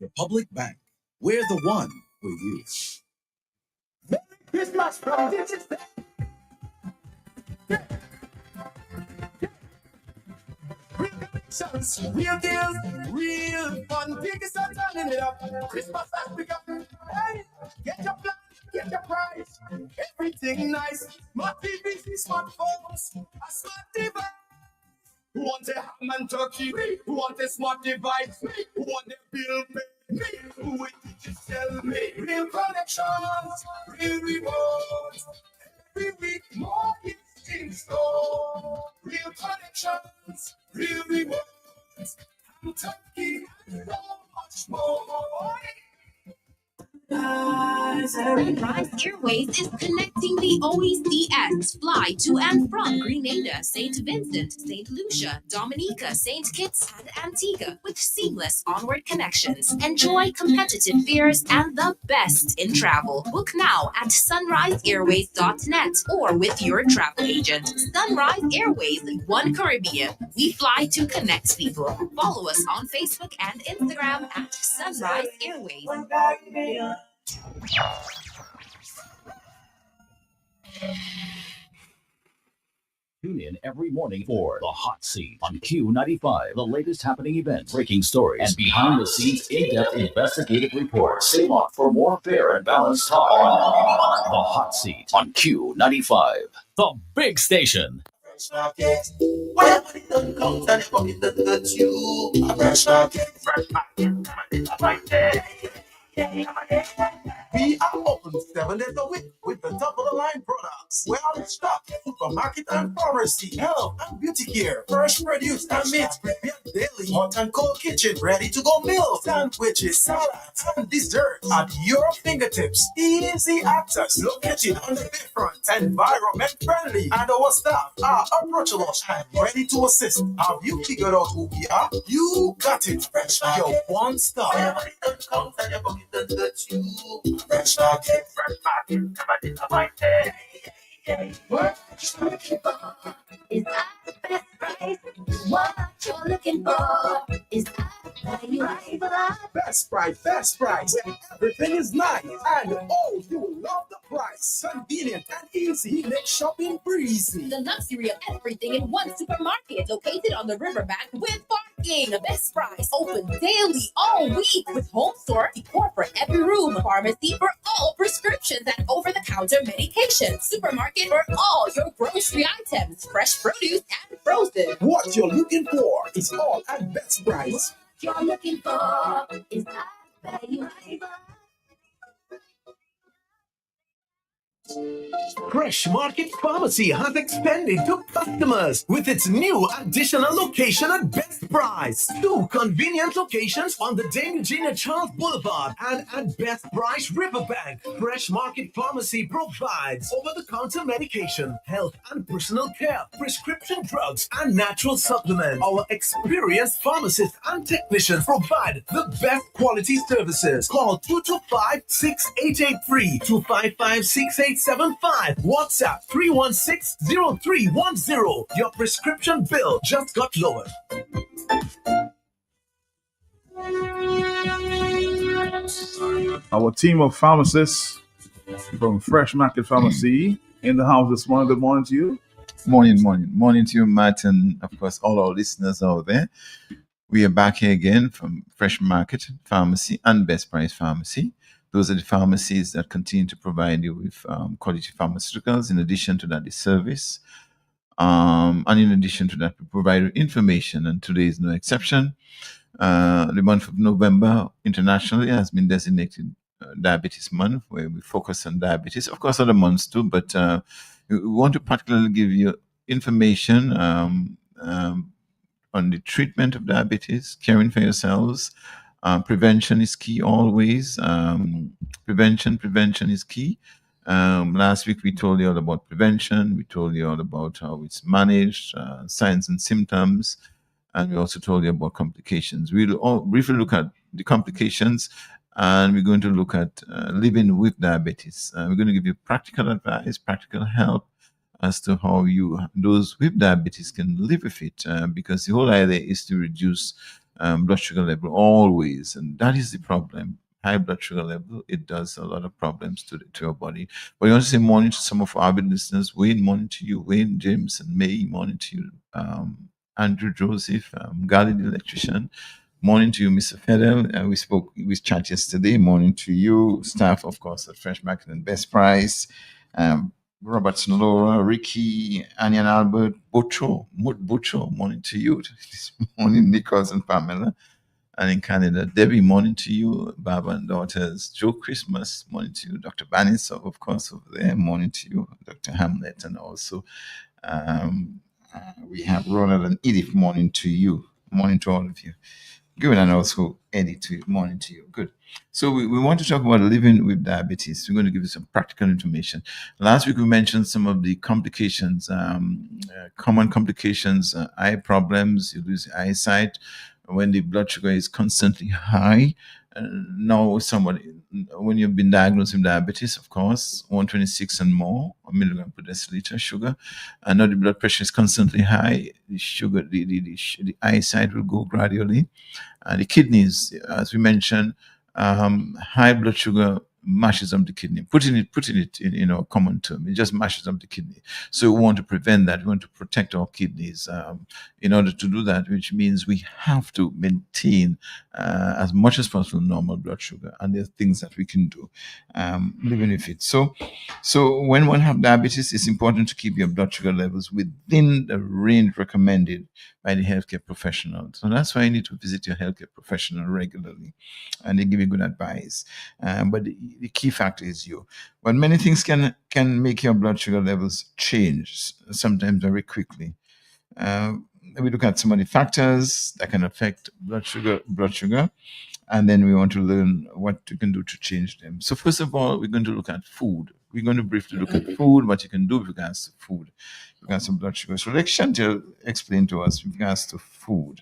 Republic Bank. We're the one for you. Christmas from Digits. Real deals, real fun. Biggest are turning it up. Christmas has begun. Hey, get your plan, get your prize. Everything nice. Smart TVs, smartphones, a smart device. Who wants a ham and turkey? Who wants a smart device? Who wants a bill pay? Who will digital me? Real connections, real rewards. Every week more is in store. Real connections, real rewards. I'm turkey and so much more. Sunrise Airways is connecting the OECS. Fly to and from Grenada, St. Vincent, St. Lucia, Dominica, St. Kitts, and Antigua with seamless onward connections. Enjoy competitive fares and the best in travel. Book now at sunriseairways.net or with your travel agent. Sunrise Airways, One Caribbean. We fly to connect people. Follow us on Facebook and Instagram at Sunrise Airways. Tune in every morning for The Hot Seat on Q95, the latest happening events, breaking stories, and behind-the-scenes in-depth investigative reports. Stay locked for more fair and balanced talk on The Hot Seat on Q95, the big station. Where money don't come, and your pocket doesn't hurt you. A fresh market, We are open 7 days a week with the top of the line products. We're out of stock, supermarket and pharmacy, health and beauty care, fresh produce and meats prepared daily, hot and cold kitchen, ready to go meals, sandwiches, salads, and desserts at your fingertips. Easy access, located on the bayfront, environment friendly, and our staff are approachable and ready to assist. Have you figured out who we are? You got it, Fresh Market, your one stop. Where money don't come, and your pocket doesn't hurt you. Fresh Market, come on, it's a white day. Is that the best price? What you're looking for is that you Best price, where everything is nice. And oh, you will love the price. Convenient and easy, make shopping breezy. the luxury of everything in one supermarket located on the riverbank with parking. Best Price open daily all week with home store decor for every room, pharmacy for all prescriptions and over-the-counter medication, supermarket for all your grocery items, fresh produce and frozen. What you're looking for is all at Best Price. You're looking for is that you Fresh Market Pharmacy has expanded to customers with its new additional location at Best Price. 2 convenient locations on the Dame Eugenia Charles Boulevard and at Best Price Riverbank. Fresh Market Pharmacy provides over-the-counter medication, health and personal care, prescription drugs, and natural supplements. Our experienced pharmacists and technicians provide the best quality services. Call 225-6883, 255-6875, WhatsApp 316-0310. Your prescription bill just got lowered. Our team of pharmacists from Fresh Market Pharmacy in the house this morning. Good morning to you. Morning to you, Matt, and of course all our listeners out there. We are back here again from Fresh Market Pharmacy and Best Price Pharmacy. Those are the pharmacies that continue to provide you with quality pharmaceuticals. In addition to that, the service. And in addition to that, we provide information, and today is no exception. The month of November internationally has been designated Diabetes Month, where we focus on diabetes. Of course, other months too, but we want to particularly give you information on the treatment of diabetes, caring for yourselves. Prevention is key always. Prevention is key. Last week we told you all about prevention. We told you all about how it's managed, signs and symptoms, and we also told you about complications. We'll all briefly look at the complications, and we're going to look at living with diabetes. We're going to give you practical advice, practical help as to how those with diabetes can live with it, because the whole idea is to reduce blood sugar level always, and that is the problem. High blood sugar level, it does a lot of problems to your body. But I want to say morning to some of our avid listeners. Wayne, morning to you. Wayne, James, and May, morning to you. Andrew Joseph, Gali the electrician. Morning to you, Mr. Fedel. We chat yesterday. Morning to you, staff, of course, at Fresh Market and Best Price. Robert Laura, Ricky, Anya and Albert, Butcho, morning to you. This morning, Nichols and Pamela. And in Canada, Debbie, morning to you. Baba and daughters, Joe Christmas, morning to you. Dr. Banis, of course, over there, morning to you. Dr. Hamlet, and also we have Ronald and Edith, morning to you. Morning to all of you. Good, and also Eddie, morning to you. Good. So we want to talk about living with diabetes. We're going to give you some practical information. Last week we mentioned some of the complications, common complications, eye problems, you lose eyesight when the blood sugar is constantly high. Now when you've been diagnosed with diabetes, of course, 126 and more milligram per deciliter sugar, and now the blood pressure is constantly high, the sugar, the eyesight will go gradually. The kidneys, as we mentioned, high blood sugar mashes up the kidney. Putting it in a common term, it just mashes up the kidney. So we want to prevent that. We want to protect our kidneys. In order to do that, which means we have to maintain as much as possible normal blood sugar. And there are things that we can do living with it. So when one have diabetes, it's important to keep your blood sugar levels within the range recommended by the healthcare professional. So that's why you need to visit your healthcare professional regularly, and they give you good advice. But the key factor is you. But many things can make your blood sugar levels change, sometimes very quickly. We look at some of the factors that can affect blood sugar, and then we want to learn what you can do to change them. So first of all, we're going to look at food. We're going to briefly look at food, what you can do with regards to food, with regards to blood sugar. So let Chantel explain to us with regards to food.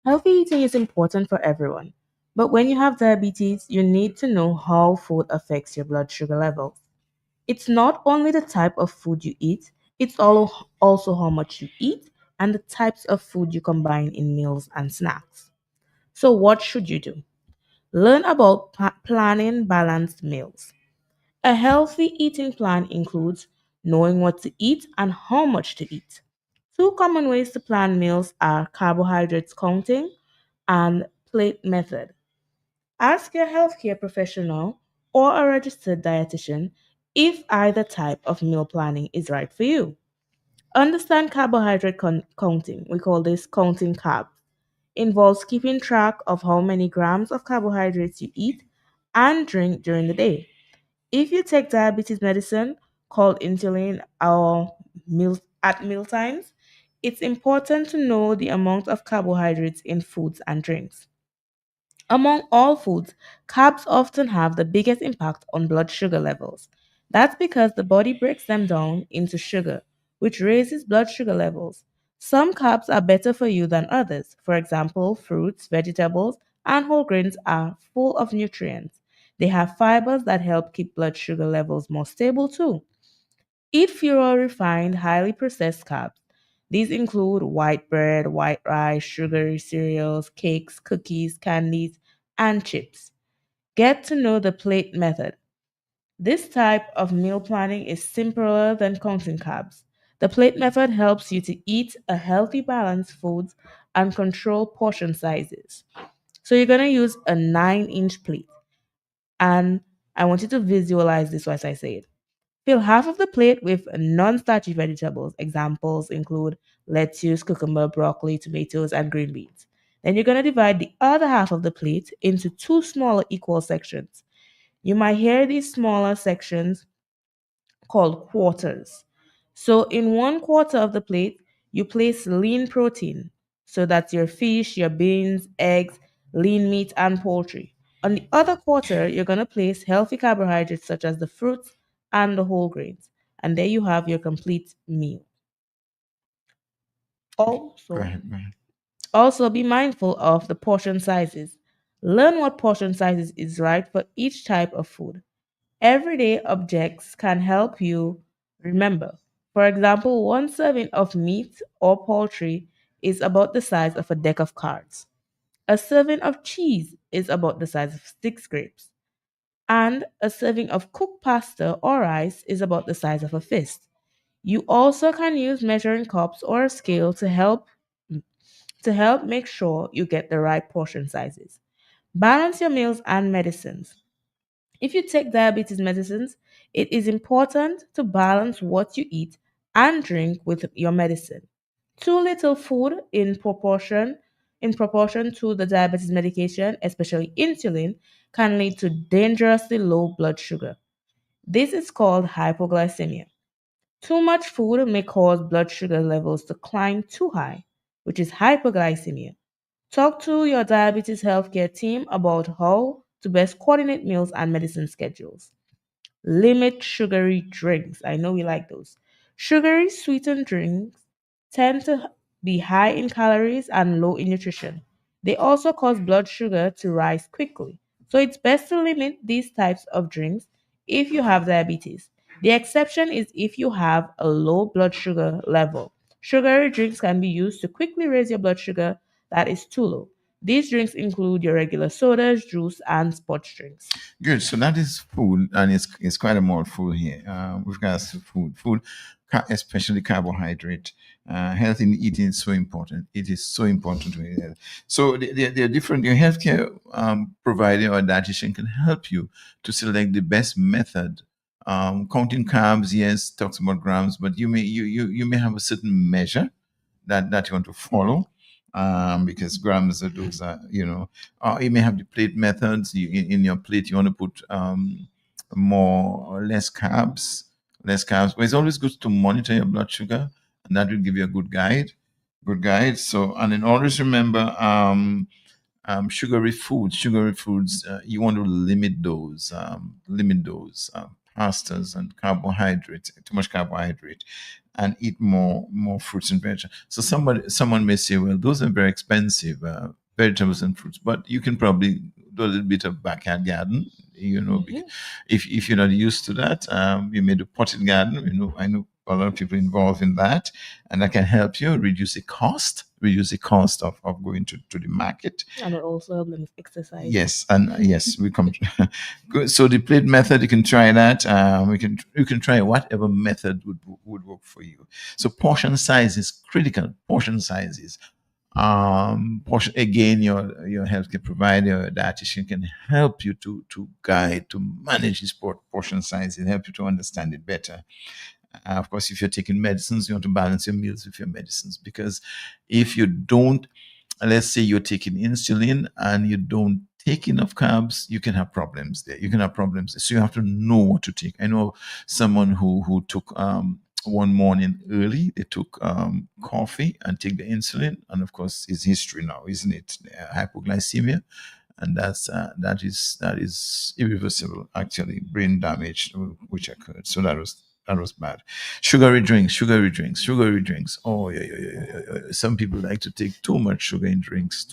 Healthy eating is important for everyone, but when you have diabetes, you need to know how food affects your blood sugar levels. It's not only the type of food you eat, it's also how much you eat and the types of food you combine in meals and snacks. So, what should you do? Learn about planning balanced meals. A healthy eating plan includes knowing what to eat and how much to eat. Two common ways to plan meals are carbohydrates counting and plate method. Ask your healthcare professional or a registered dietitian if either type of meal planning is right for you. Understand carbohydrate counting. We call this counting carbs. Involves keeping track of how many grams of carbohydrates you eat and drink during the day. If you take diabetes medicine called insulin or at meal times, it's important to know the amount of carbohydrates in foods and drinks. Among all foods, carbs often have the biggest impact on blood sugar levels. That's because the body breaks them down into sugar, which raises blood sugar levels. Some carbs are better for you than others. For example, fruits, vegetables, and whole grains are full of nutrients. They have fibers that help keep blood sugar levels more stable too. Eat fewer refined, highly processed carbs. These include white bread, white rice, sugary cereals, cakes, cookies, candies, and chips. Get to know the plate method. This type of meal planning is simpler than counting carbs. The plate method helps you to eat a healthy, balanced foods and control portion sizes. So you're going to use a 9-inch plate. And I want you to visualize this as I say it. Fill half of the plate with non-starchy vegetables. Examples include lettuce, cucumber, broccoli, tomatoes, and green beans. Then you're going to divide the other half of the plate into two smaller equal sections. You might hear these smaller sections called quarters. So in 1/4 of the plate, you place lean protein. So that's your fish, your beans, eggs, lean meat, and poultry. On the other quarter, you're going to place healthy carbohydrates such as the fruits and the whole grains. And there you have your complete meal. Go Also, ahead, go ahead. also be mindful of the portion sizes. Learn what portion sizes is right for each type of food. Everyday objects can help you remember. For example, one serving of meat or poultry is about the size of a deck of cards. A serving of cheese is about the size of six grapes. And a serving of cooked pasta or rice is about the size of a fist. You also can use measuring cups or a scale to help make sure you get the right portion sizes. Balance your meals and medicines. If you take diabetes medicines, it is important to balance what you eat and drink with your medicine. Too little food in proportion to the diabetes medication, especially insulin, can lead to dangerously low blood sugar. This is called hypoglycemia. Too much food may cause blood sugar levels to climb too high, which is hyperglycemia. Talk to your diabetes healthcare team about how to best coordinate meals and medicine schedules. Limit sugary drinks. I know we like those. Sugary sweetened drinks tend to be high in calories and low in nutrition. They also cause blood sugar to rise quickly. So it's best to limit these types of drinks if you have diabetes. The exception is if you have a low blood sugar level. Sugary drinks can be used to quickly raise your blood sugar that is too low. These drinks include your regular sodas, juice, and sports drinks. Good. So that is food, and it's quite a mouthful here. With regards to food, especially carbohydrate. Healthy eating is so important. It is so important to health. So there are different. Your healthcare provider or dietitian can help you to select the best method. Counting carbs, yes, talks about grams, but you may have a certain measure that you want to follow, because grams are those are you may have the plate methods. In your plate you want to put more or less carbs, but it's always good to monitor your blood sugar, and that will give you a good guide. So, and then always remember, sugary foods, you want to limit those pastas and carbohydrates, too much carbohydrate, and eat more fruits and vegetables. So someone may say, well, those are very expensive, vegetables and fruits, but you can probably do a little bit of backyard garden. If you're not used to that, you may do potted garden. I know a lot of people involved in that, and that can help you reduce the cost of going to the market. And it also help them with exercise. Yes, and yes, we come. Good. So the plate method, you can try that. You can try whatever method would work for you. So portion size is critical. Portion sizes. Portion again. Your healthcare provider, your dietitian can help you to guide to manage this portion size and help you to understand it better. Of course, if you're taking medicines, you want to balance your meals with your medicines, because if you don't, let's say you're taking insulin and you don't take enough carbs, you can have problems there. So you have to know what to take. I know someone who took one morning early, they took coffee and take the insulin, and of course, it's history now, isn't it? Hypoglycemia, and that is irreversible. Actually, brain damage which occurred. So that was bad. Sugary drinks. Oh yeah, yeah, yeah, yeah, yeah. Some people like to take too much sugar in drinks.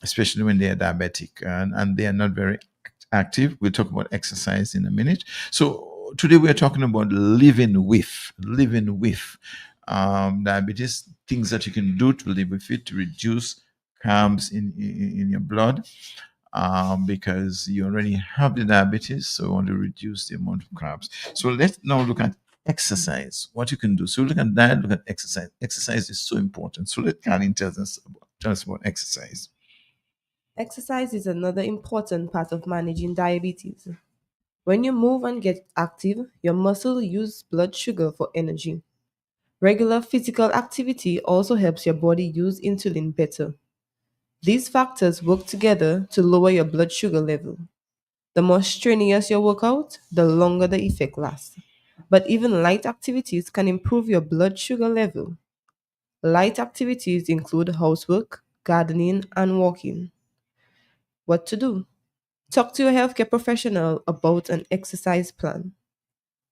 Especially when they are diabetic, and they are not very active. We'll talk about exercise in a minute. So today we are talking about living with diabetes, things that you can do to live with it, to reduce carbs in your blood, because you already have the diabetes, so you want to reduce the amount of carbs. So let's now look at exercise, what you can do. So look at diet, look at exercise. Exercise is so important. So let Karin tell us about exercise. Exercise is another important part of managing diabetes. When you move and get active, your muscle use blood sugar for energy. Regular physical activity also helps your body use insulin better. These factors work together to lower your blood sugar level. The more strenuous your workout, the longer the effect lasts. But even light activities can improve your blood sugar level. Light activities include housework, gardening, and walking. What to do? Talk to your healthcare professional about an exercise plan.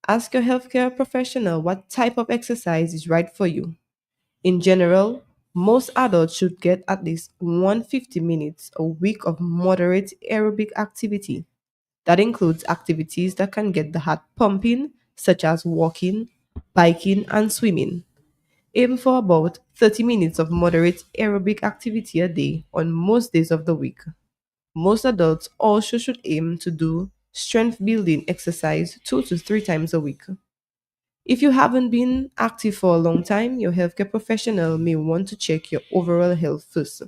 Ask your healthcare professional what type of exercise is right for you. In general, Most adults should get at least 150 minutes a week of moderate aerobic activity. That includes activities that can get the heart pumping, such as walking, biking, and swimming. Aim for about 30 minutes of moderate aerobic activity a day on most days of the week. Most adults also should aim to do strength building exercise 2 to 3 times a week. If you haven't been active for a long time, your healthcare professional may want to check your overall health first.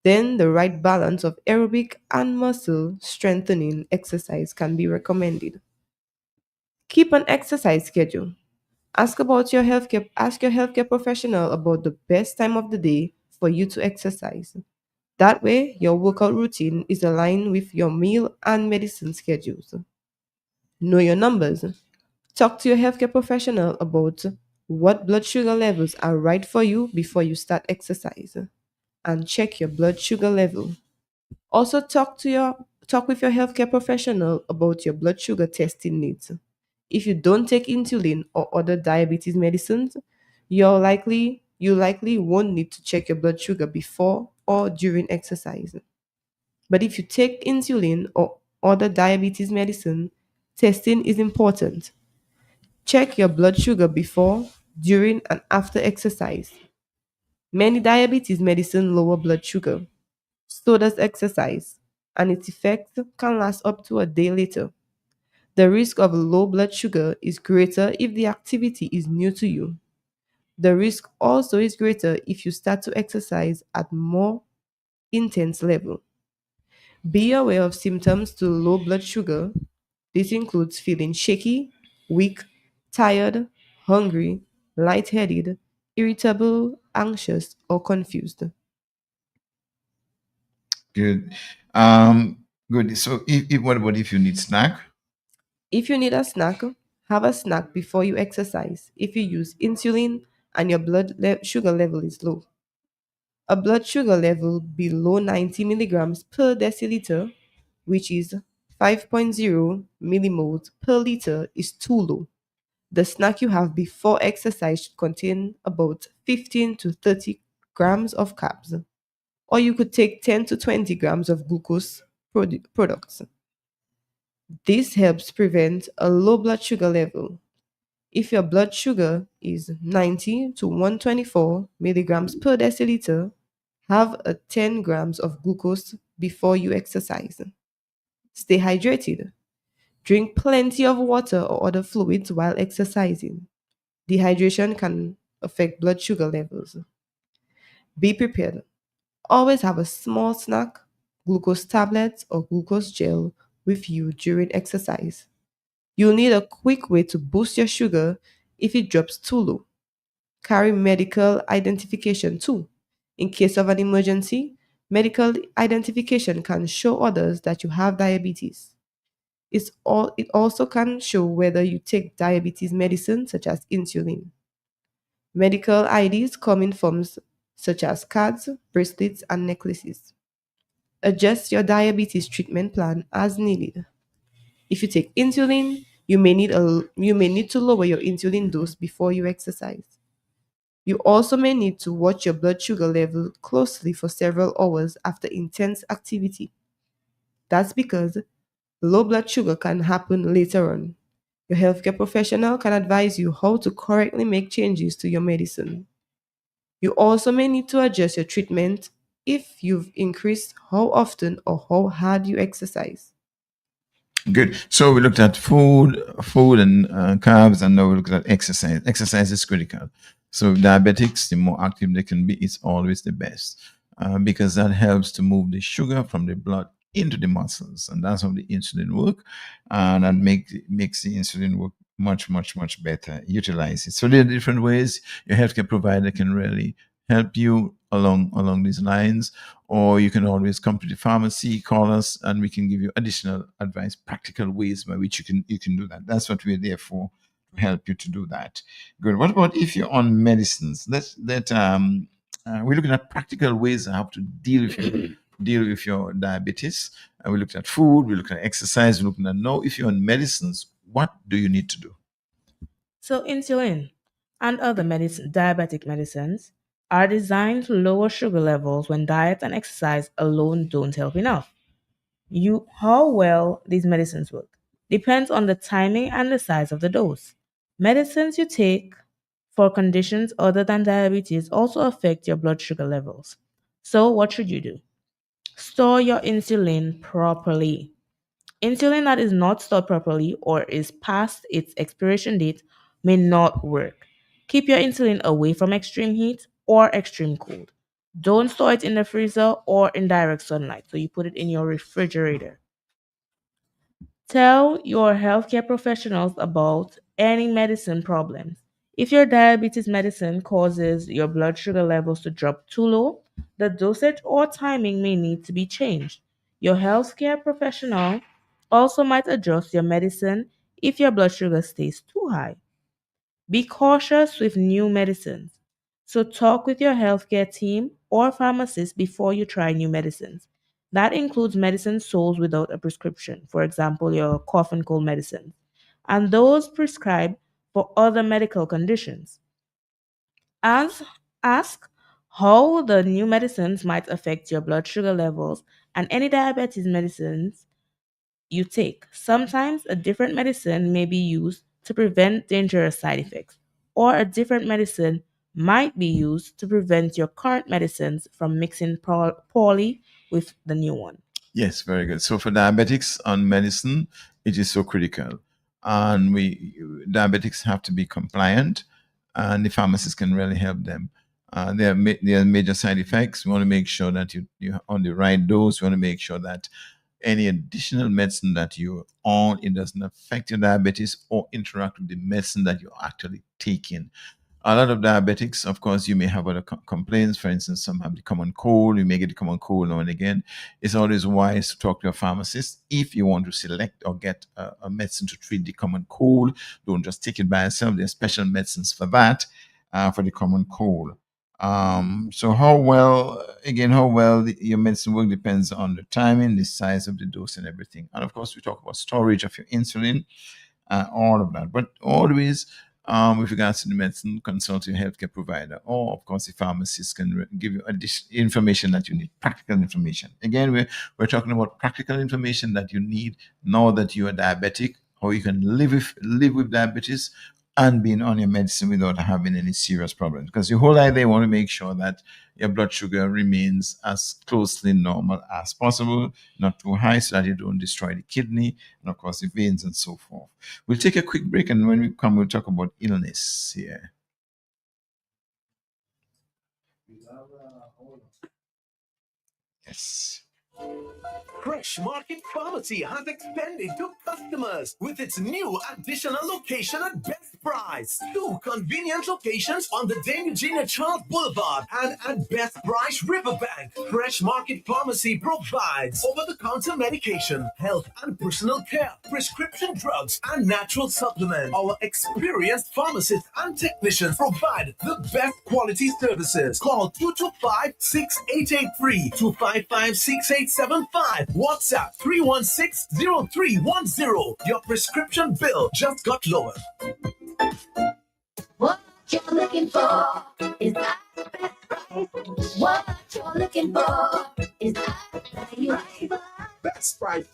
Then, the right balance of aerobic and muscle strengthening exercise can be recommended. Keep an exercise schedule. Ask your healthcare professional about the best time of the day for you to exercise. That way, your workout routine is aligned with your meal and medicine schedules. Know your numbers. Talk to your healthcare professional about what blood sugar levels are right for you before you start exercise, and check your blood sugar level. Also talk with your healthcare professional about your blood sugar testing needs. If you don't take insulin or other diabetes medicines, you likely won't need to check your blood sugar before or during exercise. But if you take insulin or other diabetes medicine, testing is important. Check your blood sugar before, during, and after exercise. Many diabetes medicine lower blood sugar. So does exercise, and its effects can last up to a day later. The risk of low blood sugar is greater if the activity is new to you. The risk also is greater if you start to exercise at more intense level. Be aware of symptoms to low blood sugar. This includes feeling shaky, weak, tired, hungry, lightheaded, irritable, anxious, or confused. Good. Good. So, what about if you need snack? If you need a snack, have a snack before you exercise if you use insulin and your sugar level is low. A blood sugar level below 90 milligrams per deciliter, which is 5.0 millimoles per liter, is too low. The snack you have before exercise should contain about 15 to 30 grams of carbs, or you could take 10 to 20 grams of glucose products. This helps prevent a low blood sugar level. If your blood sugar is 90 to 124 milligrams per deciliter, have a 10 grams of glucose before you exercise. Stay hydrated. Drink plenty of water or other fluids while exercising. Dehydration can affect blood sugar levels. Be prepared. Always have a small snack, glucose tablets, or glucose gel with you during exercise. You'll need a quick way to boost your sugar if it drops too low. Carry medical identification too. In case of an emergency, medical identification can show others that you have diabetes. It also can show whether you take diabetes medicine such as insulin. Medical IDs come in forms such as cards, bracelets, and necklaces. Adjust your diabetes treatment plan as needed. If you take insulin, you may need to lower your insulin dose before you exercise. You also may need to watch your blood sugar level closely for several hours after intense activity. That's because low blood sugar can happen later on. Your healthcare professional can advise you how to correctly make changes to your medicine. You also may need to adjust your treatment if you've increased how often or how hard you exercise. Good. So we looked at food and carbs, and now we looked at exercise. Exercise is critical. So diabetics, the more active they can be, it's always the best because that helps to move the sugar from the blood into the muscles, and that's how the insulin work, and that makes the insulin work much better. Utilize it. So there are different ways your healthcare provider can really help you along these lines, or you can always come to the pharmacy, call us, and we can give you additional advice, practical ways by which you can do that. That's what we're there for, to help you to do that. Good. What about if you're on medicines? We're looking at practical ways how to deal with your diabetes. We looked at food, we looked at exercise, we're looking at now if you're on medicines, what do you need to do? So, insulin and other diabetic medicines are designed to lower sugar levels when diet and exercise alone don't help enough. How well these medicines work depends on the timing and the size of the dose. Medicines you take for conditions other than diabetes also affect your blood sugar levels. So, what should you do? Store your insulin properly. Insulin that is not stored properly or is past its expiration date may not work. Keep your insulin away from extreme heat or extreme cold. Don't store it in the freezer or in direct sunlight, so you put it in your refrigerator. Tell your healthcare professionals about any medicine problems. If your diabetes medicine causes your blood sugar levels to drop too low, the dosage or timing may need to be changed. Your healthcare professional also might adjust your medicine if your blood sugar stays too high. Be cautious with new medicines. So, talk with your healthcare team or pharmacist before you try new medicines. That includes medicines sold without a prescription, for example, your cough and cold medicine, and those prescribed for other medical conditions. As, ask how the new medicines might affect your blood sugar levels and any diabetes medicines you take. Sometimes a different medicine may be used to prevent dangerous side effects, or a different medicine might be used to prevent your current medicines from mixing poorly with the new one. Yes, very good. So for diabetics on medicine, it is so critical, and we diabetics have to be compliant, and the pharmacist can really help them. There are major side effects. We want to make sure that you're on the right dose. We want to make sure that any additional medicine that you're on, it doesn't affect your diabetes or interact with the medicine that you're actually taking. A lot of diabetics, of course, you may have other complaints. For instance, some have the common cold. You may get the common cold now and again. It's always wise to talk to a pharmacist if you want to select or get a medicine to treat the common cold. Don't just take it by itself. There are special medicines for that, for the common cold. So how well your medicine work depends on the timing, the size of the dose, and everything. And of course, we talk about storage of your insulin, all of that. But always, with regards to the medicine, consult your healthcare provider, or of course, the pharmacist can give you additional information that you need, practical information. Again, we're talking about practical information that you need now that you are diabetic, how you can live with diabetes and being on your medicine without having any serious problems. Because your whole idea, want to make sure that your blood sugar remains as closely normal as possible, not too high, so that you don't destroy the kidney and of course the veins and so forth. We'll take a quick break, and when we come, we'll talk about illness here. Yes. Fresh Market Pharmacy has expanded to customers with its new additional location at Best Price. 2 convenient locations on the Dame Eugenia Charles Boulevard and at Best Price Riverbank. Fresh Market Pharmacy provides over-the-counter medication, health and personal care, prescription drugs, and natural supplements. Our experienced pharmacists and technicians provide the best quality services. Call 225-6883, 255-6875. WhatsApp 316-0310. Your prescription bill just got lower. What you're looking for is not the best price. What you're looking for is not value. Best price.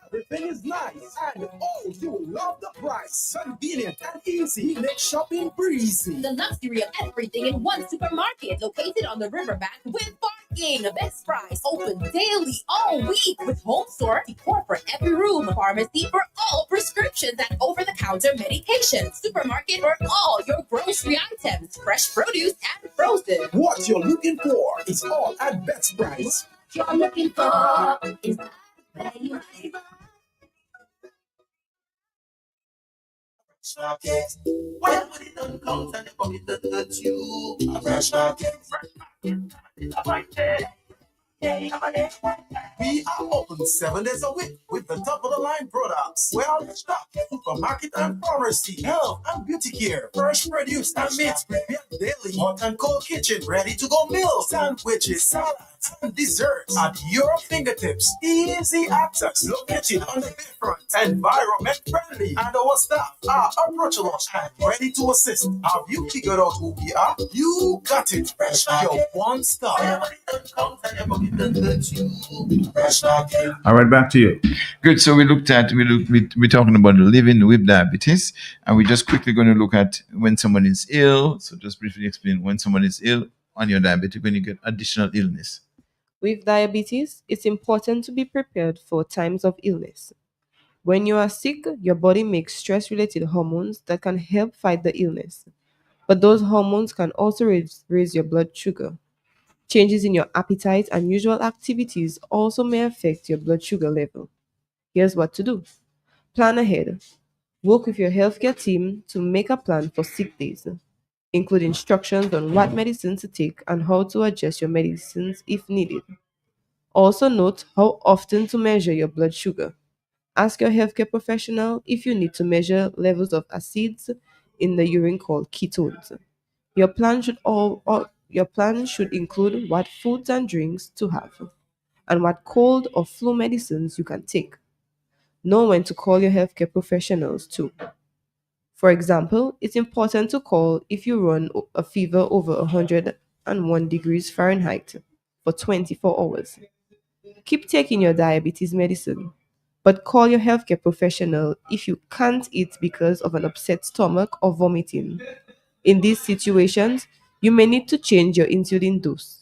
Everything is nice. And oh, you love the price. Convenient and easy. Make shopping breezy. The luxury of everything in one supermarket located on the riverbank with parking. Best Price open daily all week with home store decor for every room, pharmacy for all prescriptions and over-the-counter medication, supermarket for all your grocery items, fresh produce and frozen. What you're looking for is all at Best Price. What you're looking for is not value. Market. Well, when it don't count and the pocket doesn't hurt you. A fresh market. Fresh market. It's a right there. We are open 7 days a week with the top of the line products. Well stocked supermarket and pharmacy, health and beauty care, fresh produce and meats prepared daily, hot and cold kitchen, ready to go meals, sandwiches, salads, and desserts at your fingertips. Easy access, located on the bayfront, environment friendly, and our staff are approachable and ready to assist. Have you figured out who we are? You got it. Fresh your one stop. All right, back to you. Good. So we're talking about living with diabetes, and we're just quickly going to look at when someone is ill. So just briefly explain when someone is ill on your diabetic, when you get additional illness. With diabetes, it's important to be prepared for times of illness. When you are sick, your body makes stress related hormones that can help fight the illness. But those hormones can also raise your blood sugar. Changes in your appetite and usual activities also may affect your blood sugar level. Here's what to do: plan ahead. Work with your healthcare team to make a plan for sick days. Include instructions on what medicines to take and how to adjust your medicines if needed. Also, note how often to measure your blood sugar. Ask your healthcare professional if you need to measure levels of acids in the urine called ketones. Your plan should include what foods and drinks to have and what cold or flu medicines you can take. Know when to call your healthcare professionals too. For example, it's important to call if you run a fever over 101 degrees Fahrenheit for 24 hours. Keep taking your diabetes medicine, but call your healthcare professional if you can't eat because of an upset stomach or vomiting. In these situations, you may need to change your insulin dose.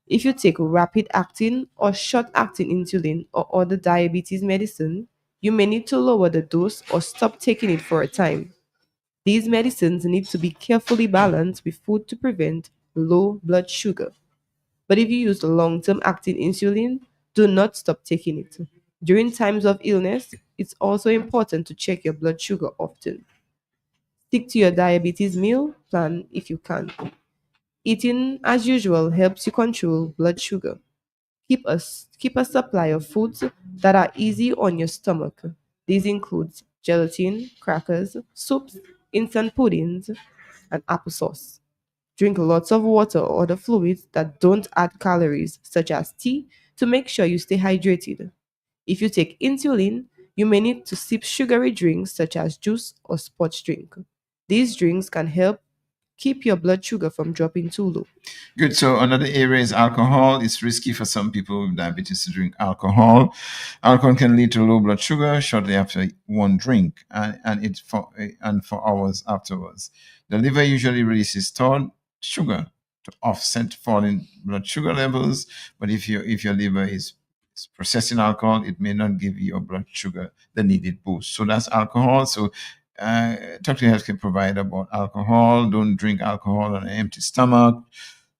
If you take rapid acting or short acting insulin or other diabetes medicine, you may need to lower the dose or stop taking it for a time. These medicines need to be carefully balanced with food to prevent low blood sugar. But if you use long term acting insulin, do not stop taking it. During times of illness, it's also important to check your blood sugar often. Stick to your diabetes meal plan if you can. Eating as usual helps you control blood sugar. Keep a supply of foods that are easy on your stomach. These include gelatin, crackers, soups, instant puddings, and applesauce. Drink lots of water or other fluids that don't add calories, such as tea, to make sure you stay hydrated. If you take insulin, you may need to sip sugary drinks such as juice or sports drink. These drinks can help keep your blood sugar from dropping too low. Good. So another area is alcohol. It's risky for some people with diabetes to drink alcohol. Alcohol can lead to low blood sugar shortly after one drink, and for hours afterwards. The liver usually releases stored sugar to offset falling blood sugar levels. But if your liver is processing alcohol, it may not give your blood sugar the needed boost. So that's alcohol. So talk to your healthcare provider about alcohol. Don't drink alcohol on an empty stomach.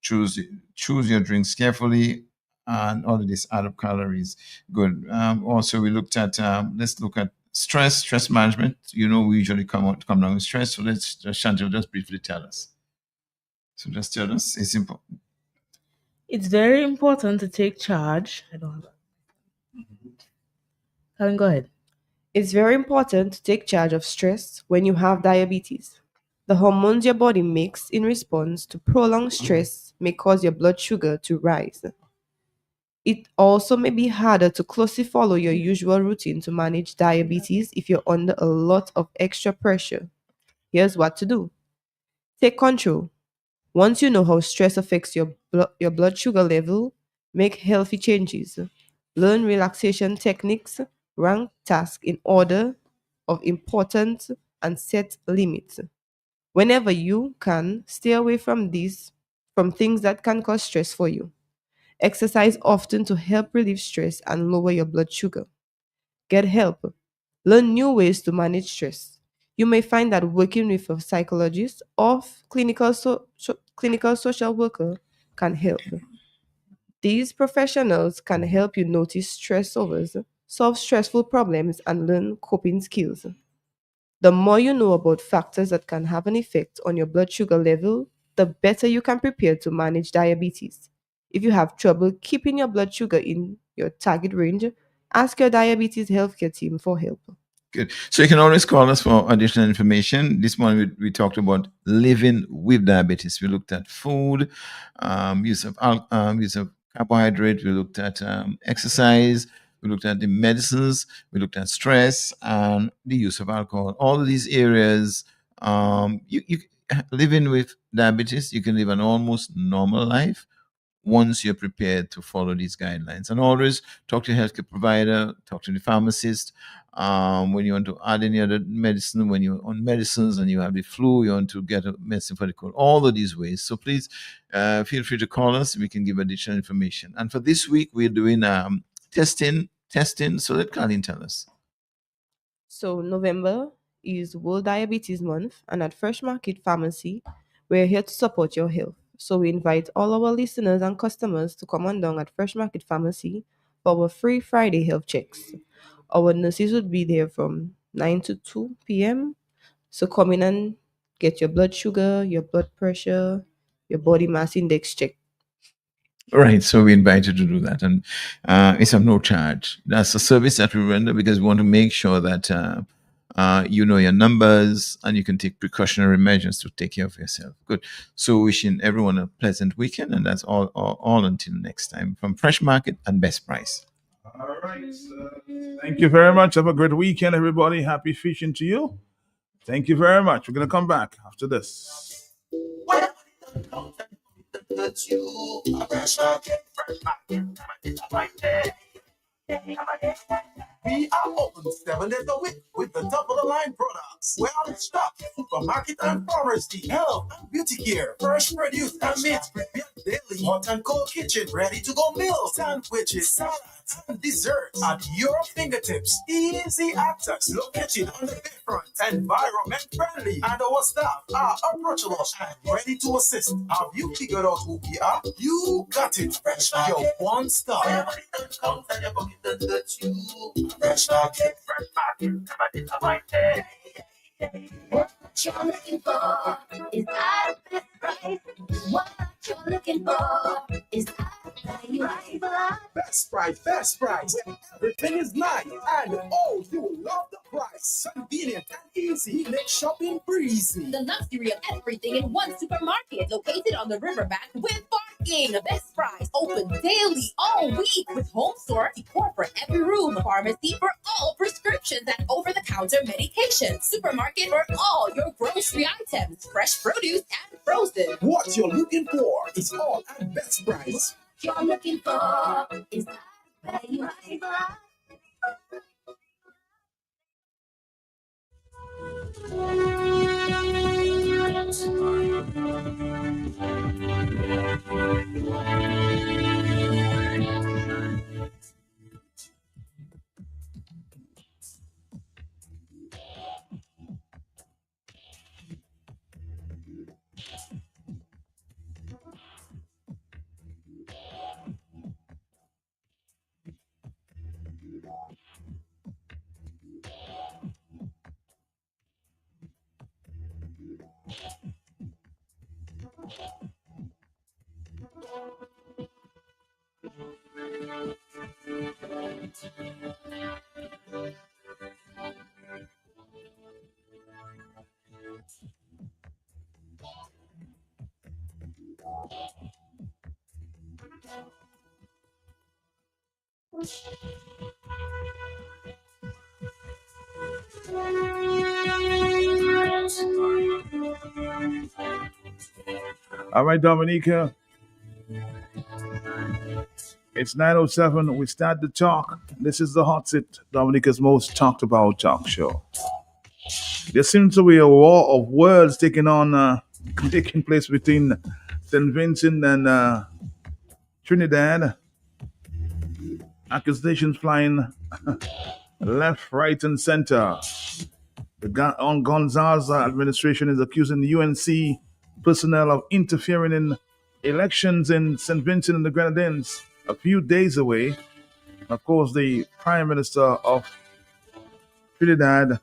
Choose your drinks carefully, and all of this add up calories. Good. Also, we looked at let's look at stress management. We usually come down with stress. So let's Chantel just briefly tell us. So just tell us. It's important. It's very important to take charge. I don't have that. Karen, go ahead. It's very important to take charge of stress when you have diabetes. The hormones your body makes in response to prolonged stress may cause your blood sugar to rise. It also may be harder to closely follow your usual routine to manage diabetes if you're under a lot of extra pressure. Here's what to do. Take control. Once you know how stress affects your blood sugar level, make healthy changes. Learn relaxation techniques, rank tasks in order of importance, and set limits. Whenever you can, stay away from things that can cause stress for you. Exercise often to help relieve stress and lower your blood sugar. Get help. Learn new ways to manage stress. You may find that working with a psychologist or clinical social worker can help. These professionals can help you notice stressors, solve stressful problems, and learn coping skills. The more you know about factors that can have an effect on your blood sugar level, the better you can prepare to manage diabetes. If you have trouble keeping your blood sugar in your target range, ask your diabetes healthcare team for help. Good. So you can always call us for additional information. This morning we talked about living with diabetes. We looked at food, use of carbohydrate. We looked at exercise. We looked at the medicines. We looked at stress and the use of alcohol. All of these areas, you living with diabetes, you can live an almost normal life once you're prepared to follow these guidelines. And always talk to your healthcare provider, talk to the pharmacist. When you want to add any other medicine, when you're on medicines and you have the flu, you want to get a medicine for the cold, all of these ways. So please feel free to call us. We can give additional information. And for this week, we're doing testing. So let Colleen tell us. So, November is World Diabetes Month, and at Fresh Market Pharmacy, we're here to support your health. So, we invite all our listeners and customers to come on down at Fresh Market Pharmacy for our free Friday health checks. Our nurses would be there from 9 to 2 p.m. So, come in and get your blood sugar, your blood pressure, your body mass index checked. All right, so we invite you to do that, and it's of no charge. That's a service that we render because we want to make sure that you know your numbers and you can take precautionary measures to take care of yourself. Good. So wishing everyone a pleasant weekend, and that's all until next time from Fresh Market and Best Price. All right. Thank you very much. Have a great weekend, everybody. Happy fishing to you. Thank you very much. We're going to come back after this. We are open 7 days a week with the top of the line products. Well stocked supermarket and pharmacy, health and beauty care, fresh produce and meats prepared daily, hot and cold kitchen, ready to go meals, sandwiches, salads, and desserts at your fingertips. Easy access, located on the bayfront, environment friendly, and our staff are approachable and ready to assist. Have you figured out who we are? You got it. Fresh your one stop. Fresh market, What you're looking for is our best price. What you're looking for is our value. Best price, best price. Everything is nice and oh, you will love the price. Convenient and easy. Make shopping breezy. The luxury of everything in one supermarket located on the riverbank with parking. Best Price open daily all week with home store decor for every room, pharmacy for all prescriptions and over-the-counter medication, supermarket for all your grocery items, fresh produce and frozen. What you're looking for is all at Best Price. What you're looking for is our value. All right, Dominica. It's 9:07. We start the talk. This is the Hot Seat, Dominica's most talked about talk show. There seems to be a war of words taking place between St. Vincent and Trinidad. Accusations flying left, right, and center. The Gonzalez administration is accusing the UNC personnel of interfering in elections in St. Vincent and the Grenadines a few days away. Of course, the Prime Minister of Trinidad,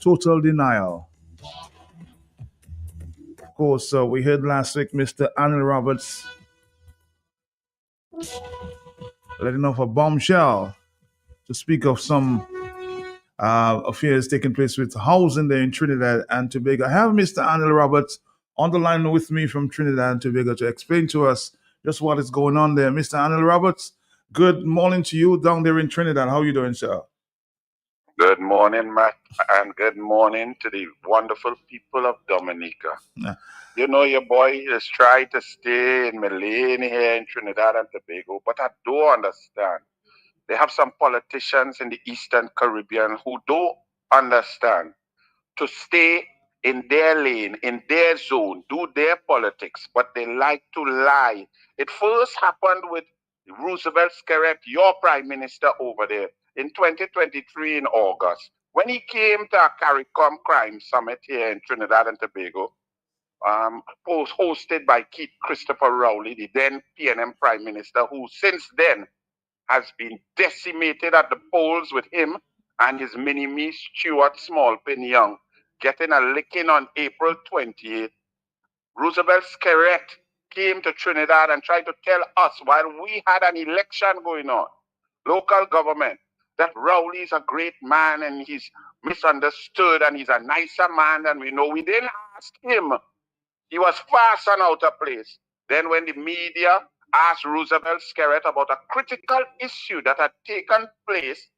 total denial. Of course, we heard last week Mr. Arnold Roberts letting off a bombshell to speak of some affairs taking place with housing there in Trinidad and Tobago. I have Mr. Anil Roberts on the line with me from Trinidad and Tobago to explain to us just what is going on there. Mr. Anil Roberts, good morning to you down there in Trinidad. How are you doing, sir? Good morning, Matt, and good morning to the wonderful people of Dominica. Yeah. You know, your boy is trying to stay in Malene here in Trinidad and Tobago, but I don't understand. They have some politicians in the Eastern Caribbean who don't understand to stay in their lane, in their zone, do their politics, but they like to lie. It first happened with Roosevelt Skerrit, your prime minister over there, in 2023 in August, when he came to a CARICOM crime summit here in Trinidad and Tobago, hosted by Keith Christopher Rowley, the then PNM prime minister, who since then has been decimated at the polls with him and his mini-me Stuart Smallpin Young getting a licking on April 28th. Roosevelt Skerrit came to Trinidad and tried to tell us while we had an election going on, local government, that Rowley is a great man and he's misunderstood and he's a nicer man than we know. We didn't ask him. He was fast and out of place. Then when the media asked Roosevelt Skerrit about a critical issue that had taken place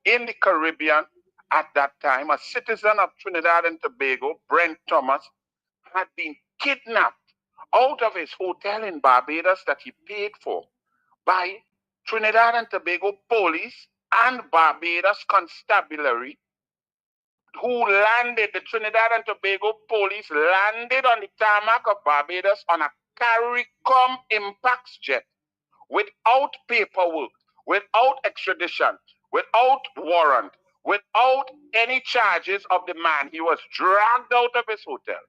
in the Caribbean at that time, a citizen of Trinidad and Tobago, Brent Thomas, had been kidnapped out of his hotel in Barbados that he paid for by Trinidad and Tobago police and Barbados Constabulary, who landed, the Trinidad and Tobago police landed on the tarmac of Barbados on a CARICOM Impax jet without paperwork, without extradition, without warrant, without any charges of the man. He was dragged out of his hotel,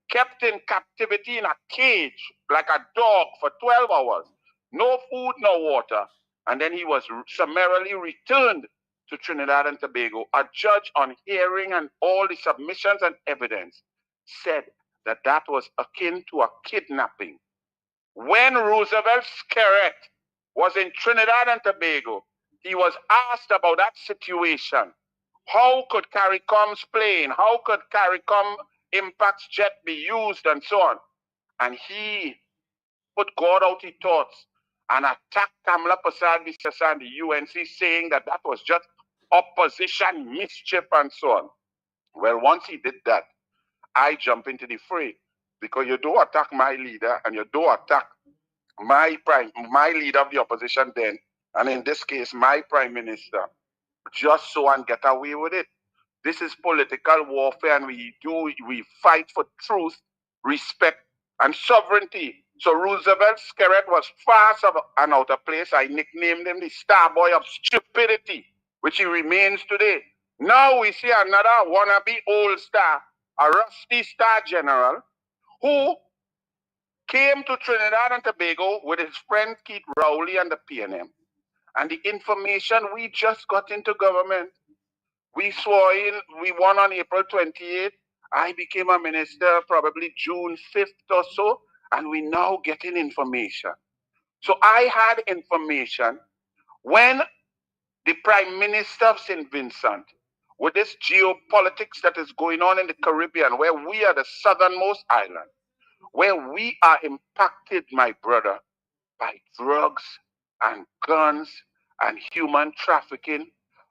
kept in captivity in a cage like a dog for 12 hours, no food, no water, and then he was summarily returned to Trinidad and Tobago. A judge on hearing and all the submissions and evidence said that that was akin to a kidnapping. When Roosevelt Skerrit was in Trinidad and Tobago, he was asked about that situation. How could CARICOM's plane, how could CARICOM Impax jet be used and so on? And he put God out his thoughts and attacked Kamala Persad-Bissessar and the UNC, saying that that was just opposition mischief and so on. Well, once he did that, I jump into the fray, because you don't attack my leader and you don't attack my leader of the opposition then, and in this case, my prime minister, just so and get away with it. This is political warfare, and we fight for truth, respect, and sovereignty. So Roosevelt Skerrit was fast and out of place. I nicknamed him the star boy of stupidity, which he remains today. Now we see another wannabe old star, a rusty star general, who came to Trinidad and Tobago with his friend Keith Rowley and the PNM. And the information we just got into government, we swore in, we won on April 28th. I became a minister probably June 5th or so, and we now getting information. So I had information when the Prime Minister of St. Vincent, with this geopolitics that is going on in the Caribbean, where we are the southernmost island, where we are impacted, my brother, by drugs and guns and human trafficking.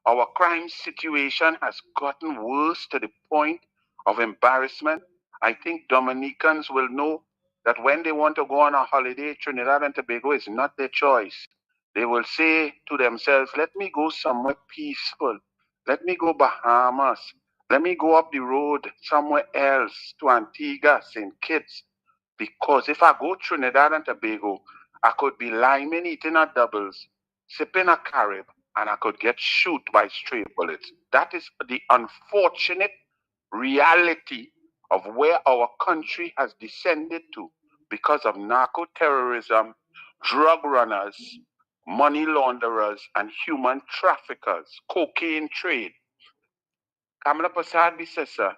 Our crime situation has gotten worse to the point of embarrassment. I think Dominicans will know that when they want to go on a holiday, Trinidad and Tobago is not their choice. They will say to themselves, let me go somewhere peaceful. Let me go Bahamas. Let me go up the road somewhere else to Antigua, St. Kitts. Because if I go Trinidad and Tobago, I could be liming, eating a doubles, sipping a Carib, and I could get shot by stray bullets. That is the unfortunate reality of where our country has descended to because of narco-terrorism, drug runners, money launderers, and human traffickers, cocaine trade. Kamala Persad-Bissessar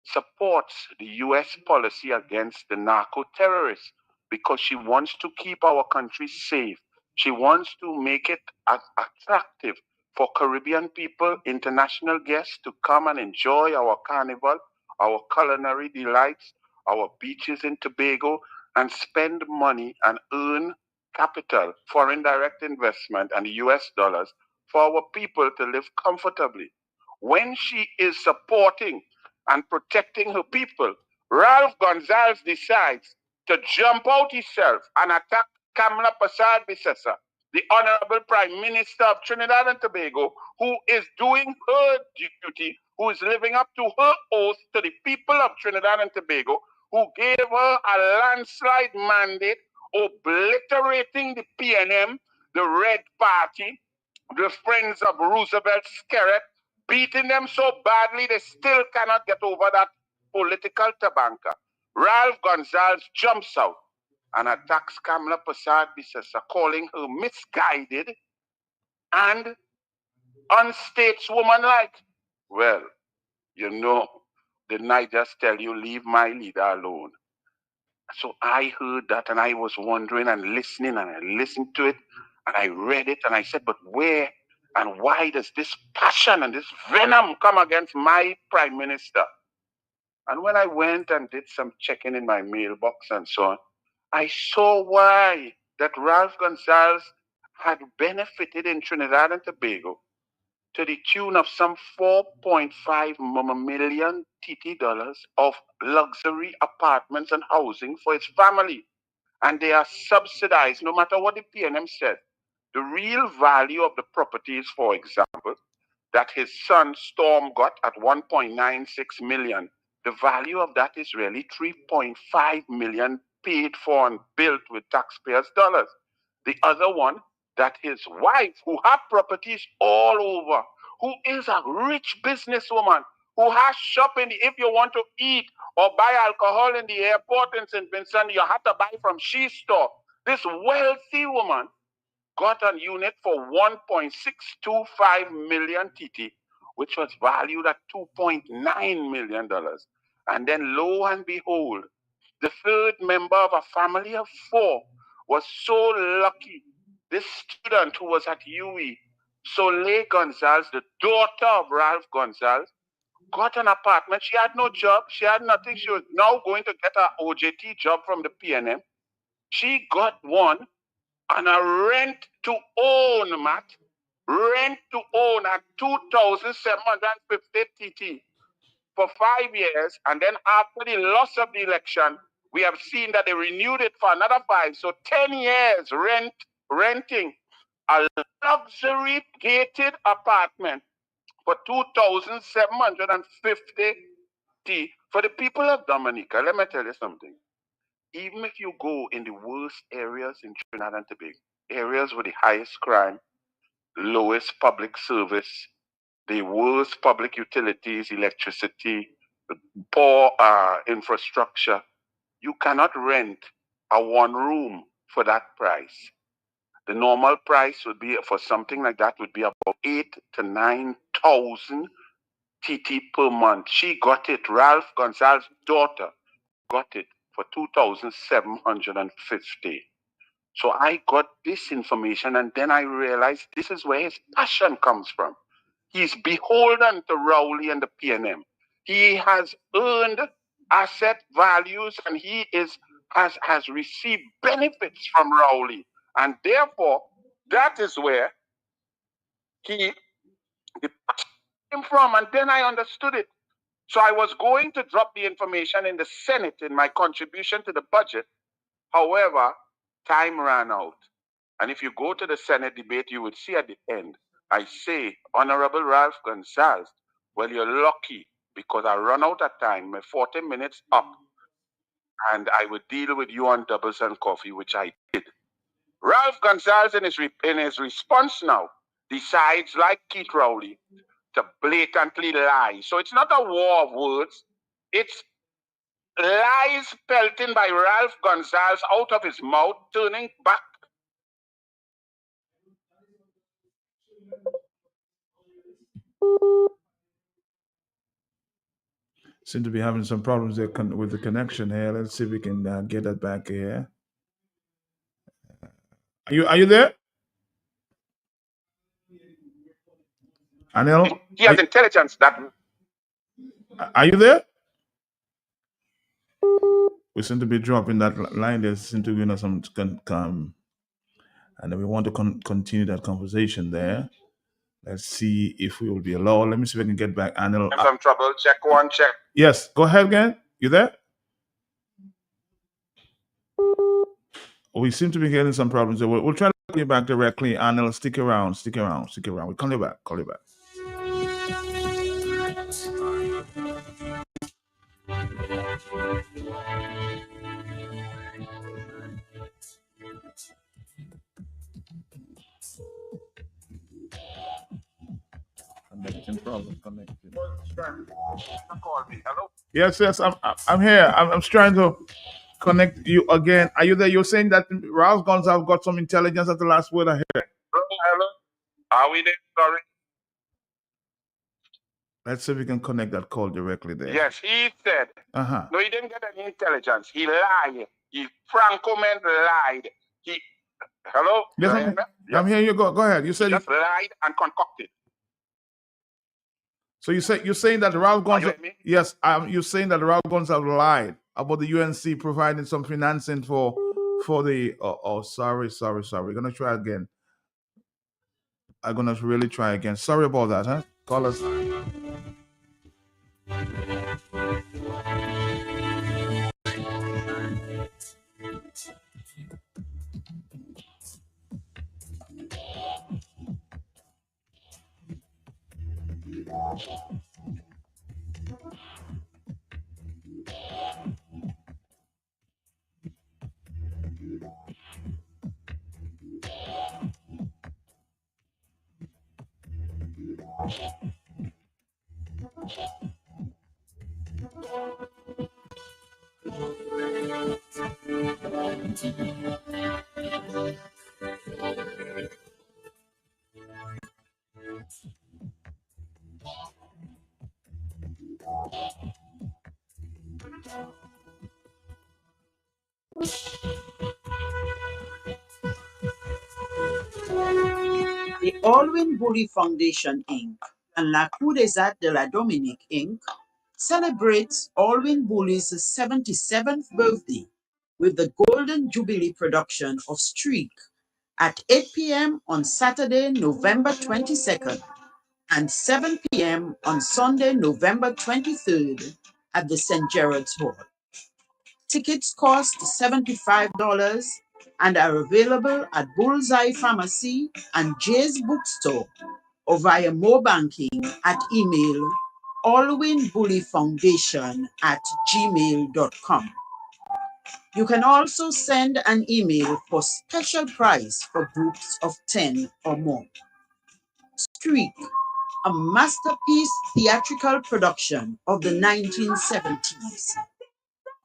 supports the U.S. policy against the narco terrorists because she wants to keep our country safe. She wants to make it as attractive for Caribbean people, international guests to come and enjoy our carnival, our culinary delights, our beaches in Tobago, and spend money and earn capital, foreign direct investment, and US dollars for our people to live comfortably. When she is supporting and protecting her people, Ralph Gonzalez decides to jump out himself and attack Kamala Persad Bissessa, the Honorable Prime Minister of Trinidad and Tobago, who is doing her duty, who is living up to her oath to the people of Trinidad and Tobago, who gave her a landslide mandate, obliterating the PNM, the Red Party, the Friends of Roosevelt Skerrit, beating them so badly they still cannot get over that political tabanka. Ralph Gonzalez jumps out and attacks Kamala Persad Bissessa, calling her misguided and unstateswomanlike. Well, you know, didn't I just tell you, leave my leader alone? So I heard that and I was wondering and listening and I listened to it and I read it and I said, but where and why does this passion and this venom come against my prime minister? And when I went and did some checking in my mailbox and so on, I saw why that Ralph Gonzalez had benefited in Trinidad and Tobago to the tune of some 4.5 million TT dollars of luxury apartments and housing for his family. And they are subsidized no matter what the PNM said. The real value of the properties, for example, that his son Storm got at 1.96 million, the value of that is really 3.5 million paid for and built with taxpayers' dollars. The other one, that his wife, who have properties all over, who is a rich businesswoman, who has shopping, if you want to eat or buy alcohol in the airport in St. Vincent, you have to buy from she store. This wealthy woman got a unit for 1.625 million TT, which was valued at $2.9 million. And then lo and behold, the third member of a family of four was so lucky. This student who was at UE, Soleil Gonzalez, the daughter of Ralph Gonzalez, got an apartment. She had no job. She had nothing. She was now going to get an OJT job from the PNM. She got one on a rent to own, Matt. Rent to own at 2,750 TT for 5 years. And then after the loss of the election, we have seen that they renewed it for another 5. So 10 years renting a luxury gated apartment for 2,750 T for the people of Dominica. Let me tell you something. Even if you go in the worst areas in Trinidad and Tobago, areas with the highest crime, lowest public service, the worst public utilities, electricity, poor infrastructure, you cannot rent a one room for that price. The normal price would be for something like that would be about 8 to 9,000 TT per month. She got it. Ralph Gonzalez's daughter got it for 2,750. So I got this information and then I realized this is where his passion comes from. He's beholden to Rowley and the PNM. He has earned asset values and he has received benefits from Rowley. And therefore, that is where the passion came from. And then I understood it. So I was going to drop the information in the Senate in my contribution to the budget. However, time ran out. And if you go to the Senate debate, you would see at the end, I say, Honorable Ralph Gonzalez, well, you're lucky because I run out of time. My 40 minutes up. And I would deal with you on doubles and coffee, which I did. Ralph Gonzalez, in his response now, decides, like Keith Rowley, to blatantly lie. So it's not a war of words. It's lies pelting by Ralph Gonzalez out of his mouth, turning back. Seem to be having some problems there with the connection here. Let's see if we can get that back here. Are you there? Anil, He has intelligence that are you there? We seem to be dropping that line. There seem to be some and we want to continue that conversation there. Let's see if we will be allowed. Let me see if I can get back. Anil, some trouble. Check one, check. yes, go ahead again. You there? We seem to be getting some problems. So we'll try to call you back directly. Anil, stick around. We'll call you back. Connecting. Call me. Hello? Yes, I'm here. I'm trying to connect you again. Are you there? You're saying that Ralph Gonzalez got some intelligence at the last word I heard. Hello? Are we there? Sorry. Let's see if we can connect that call directly there. Yes, he said. Uh-huh. No, he didn't get any intelligence. He lied. Franco meant lied. Hello? Yes, I'm hearing you. Go ahead. You said he just lied and concocted. So you're saying that Ralph Gonzalez? Yes, you're saying that Ralph Gonzalez lied about the UNC providing some financing for the. Sorry. We're gonna try again. I'm gonna really try again. Sorry about that, huh? Call us. The Alwyn Bully Foundation, Inc. and La Coup des Arts de la Dominique, Inc. celebrates Alwyn Bully's 77th birthday with the Golden Jubilee production of Streak at 8 p.m. on Saturday, November 22nd and 7 p.m. on Sunday, November 23rd at the St. Gerard's Hall. Tickets cost $75 and are available at Bullseye Pharmacy and Jay's Bookstore or via Mo Banking at email alwynbullyfoundation@gmail.com. You can also send an email for special price for groups of 10 or more. Streak, a masterpiece theatrical production of the 1970s.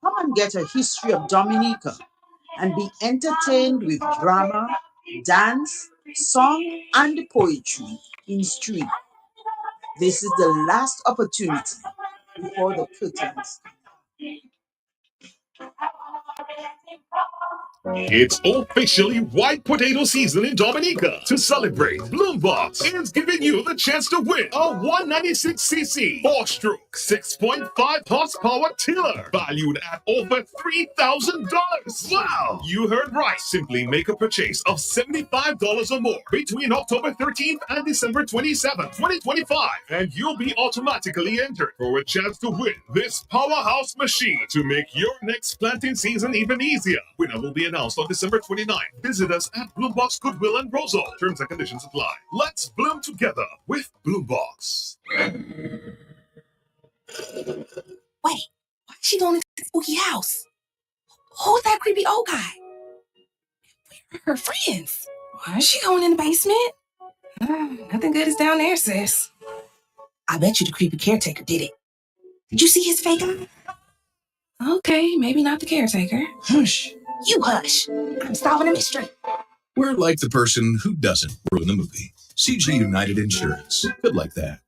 Come and get a history of Dominica and be entertained with drama, dance, song, and poetry in Streak. This is the last opportunity before the curtains. It's officially white potato season in Dominica. To celebrate, Bloombox is giving you the chance to win a 196cc 4-stroke 6.5 horsepower tiller valued at over $3,000. Wow! You heard right. Simply make a purchase of $75 or more between October 13th and December 27th, 2025, and you'll be automatically entered for a chance to win this powerhouse machine to make your next planting season even easier. Winner will be announced on December 29th. Visit us at Bloombox Goodwill and Roseau. Terms and conditions apply. Let's bloom together with Bloombox. Wait, why is she going into the spooky house? Who's that creepy old guy? Where are her friends? Why is she going in the basement? Nothing good is down there, sis. I bet you the creepy caretaker did it. Did you see his fake eye? Okay, maybe not the caretaker. Hush. You hush. I'm solving a mystery. We're like the person who doesn't ruin the movie. CG United Insurance. Good like that.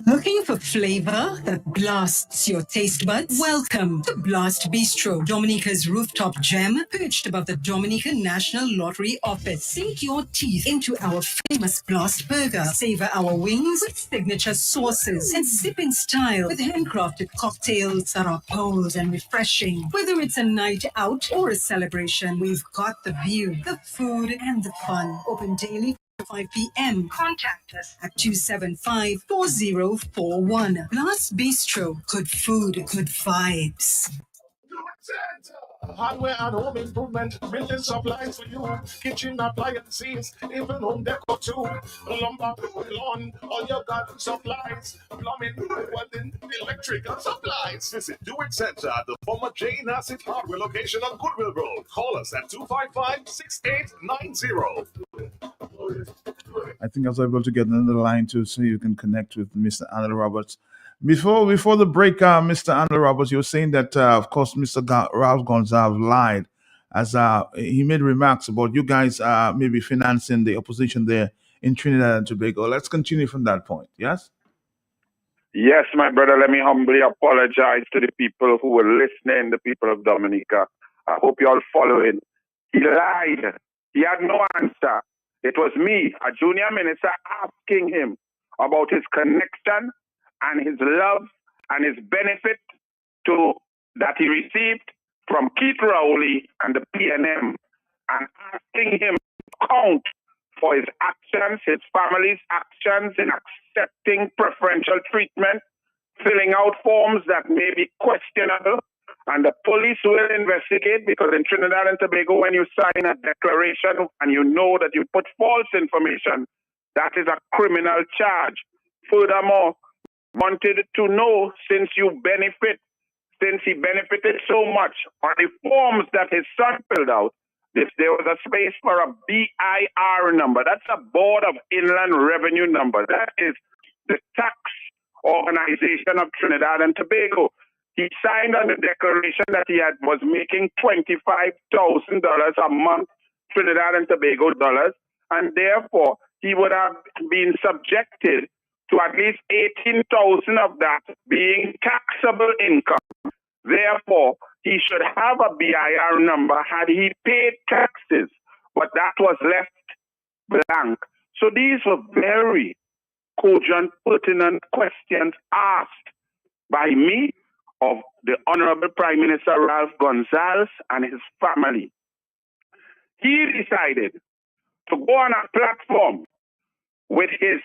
Looking for flavor that blasts your taste buds? Welcome to Blast Bistro, Dominica's rooftop gem, perched above the Dominica National Lottery office. Sink your teeth into our famous Blast Burger. Savor our wings with signature sauces and sip in style with handcrafted cocktails that are bold and refreshing. Whether it's a night out or a celebration, we've got the view, the food, and the fun. Open daily 5 p.m. Contact us at 275-4041. Blast Bistro. Good food, good vibes. Hardware and home improvement, building supplies for you, kitchen appliances, even home decor too. Lumber, lawn, all your garden supplies, plumbing, welding, electrical supplies. Visit Do It Center at the former J. Nassif Hardware location on Goodwill Road. Call us at 255-6890. I think I was able to get another line too, so you can connect with Mr. Arnold Roberts. Before the break, Mr. Arnold Roberts, you were saying that, of course, Mr. Ralph Gonzalez lied as he made remarks about you guys maybe financing the opposition there in Trinidad and Tobago. Let's continue from that point. Yes? Yes, my brother, let me humbly apologize to the people who were listening, the people of Dominica. I hope you all following. He lied. He had no answer. It was me, a junior minister, asking him about his connection and his love and his benefit that he received from Keith Rowley and the PNM, and asking him to count for his actions, his family's actions in accepting preferential treatment, filling out forms that may be questionable, and the police will investigate, because in Trinidad and Tobago, when you sign a declaration and you know that you put false information, that is a criminal charge. Furthermore, wanted to know, since he benefited so much on the forms that his son filled out, if there was a space for a BIR number. That's a Board of Inland Revenue number. That is the tax organization of Trinidad and Tobago. He signed on the declaration that he was making $25,000 a month, Trinidad and Tobago dollars, and therefore he would have been subjected to at least 18,000 of that being taxable income. Therefore, he should have a BIR number had he paid taxes, but that was left blank. So these were very cogent, pertinent questions asked by me of the Honorable Prime Minister Ralph Gonzalez and his family. He decided to go on a platform with his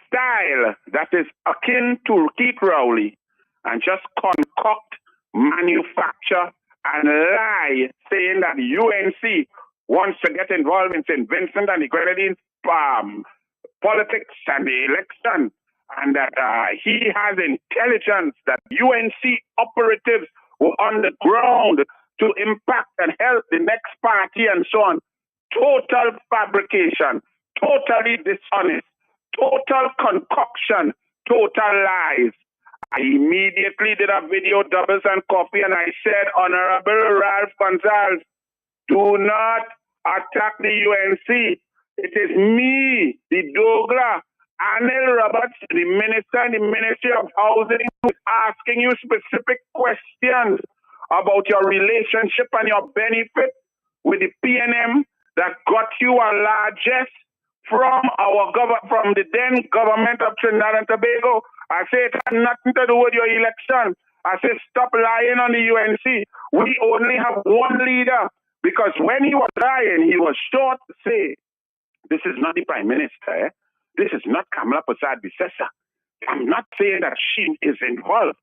style that is akin to Keith Rowley and just concoct, manufacture, and lie, saying that UNC wants to get involved in St. Vincent and the Grenadines politics and the election, and that he has intelligence that UNC operatives were on the ground to impact and help the next party and so on. Total fabrication, totally dishonest, total concoction, total lies. I immediately did a video, Doubles and Coffee, and I said, Honorable Ralph Gonzalez, do not attack the UNC. It is me, the Douglas, Anil Roberts, the Minister in the Ministry of Housing, who is asking you specific questions about your relationship and your benefit with the PNM that got you a largesse from the then government of Trinidad and Tobago. I say it had nothing to do with your election. I say stop lying on the UNC. We only have one leader, because when he was lying, he was sure to say, this is not the Prime Minister. This is not Kamala Persad-Bissessar. I'm not saying that she is involved.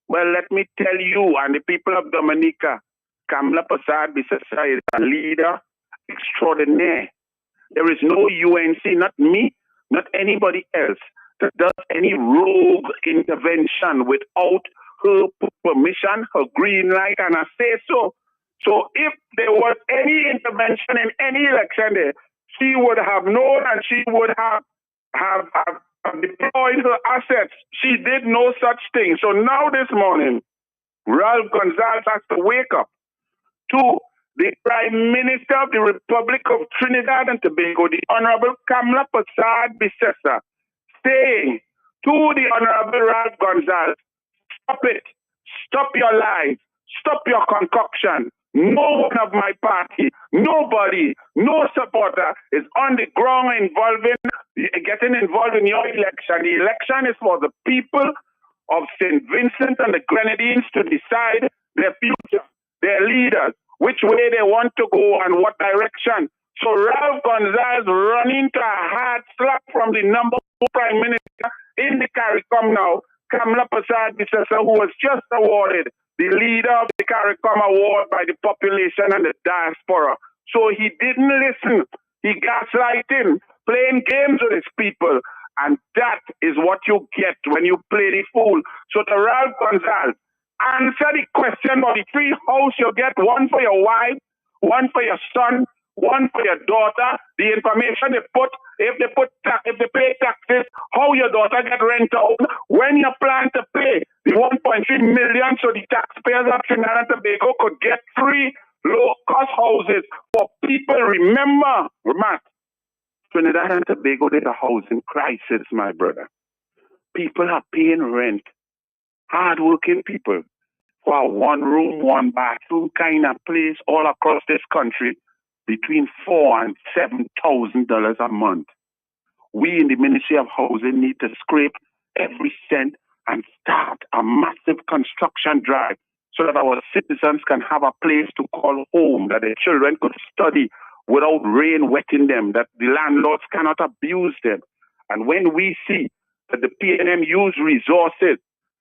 Well, let me tell you and the people of Dominica, Kamala Persad-Bissessar is a leader extraordinaire. There is no UNC, not me, not anybody else, that does any rogue intervention without her permission, her green light, and I say so. So if there was any intervention in any election there, she would have known and she would have deployed her assets. She did no such thing. So now this morning, Ralph Gonzalez has to wake up to the Prime Minister of the Republic of Trinidad and Tobago, the Honorable Kamala Persad-Bissessar, saying to the Honorable Ralph Gonzalez, stop it. Stop your lies. Stop your concoction. No one of my party, nobody, no supporter is on the ground getting involved in your election. The election is for the people of St. Vincent and the Grenadines to decide their future, their leaders, which way they want to go and what direction. So Ralph Gonzalez running to a hard slap from the number 4 Prime Minister in the CARICOM now, Kamla Persad-Bissessar, who was just awarded the leader of the CARICOM award by the population and the diaspora. So he didn't listen. He gaslighting, playing games with his people. And that is what you get when you play the fool. So to Ralph Gonzalez, answer the question about the free house you get, one for your wife, one for your son, one for your daughter. The information they put, if they pay taxes, how your daughter get rent out, when you plan to pay the 1.3 million so the taxpayers of Trinidad and Tobago could get free low-cost houses for people. Remember, Matt, Trinidad and Tobago, there's a housing crisis, my brother. People are paying rent, hard-working people, for a one-room, one-bathroom kind of place all across this country, between $4,000 and $7,000 a month. We in the Ministry of Housing need to scrape every cent and start a massive construction drive so that our citizens can have a place to call home, that their children could study without rain wetting them, that the landlords cannot abuse them. And when we see that the PNM use resources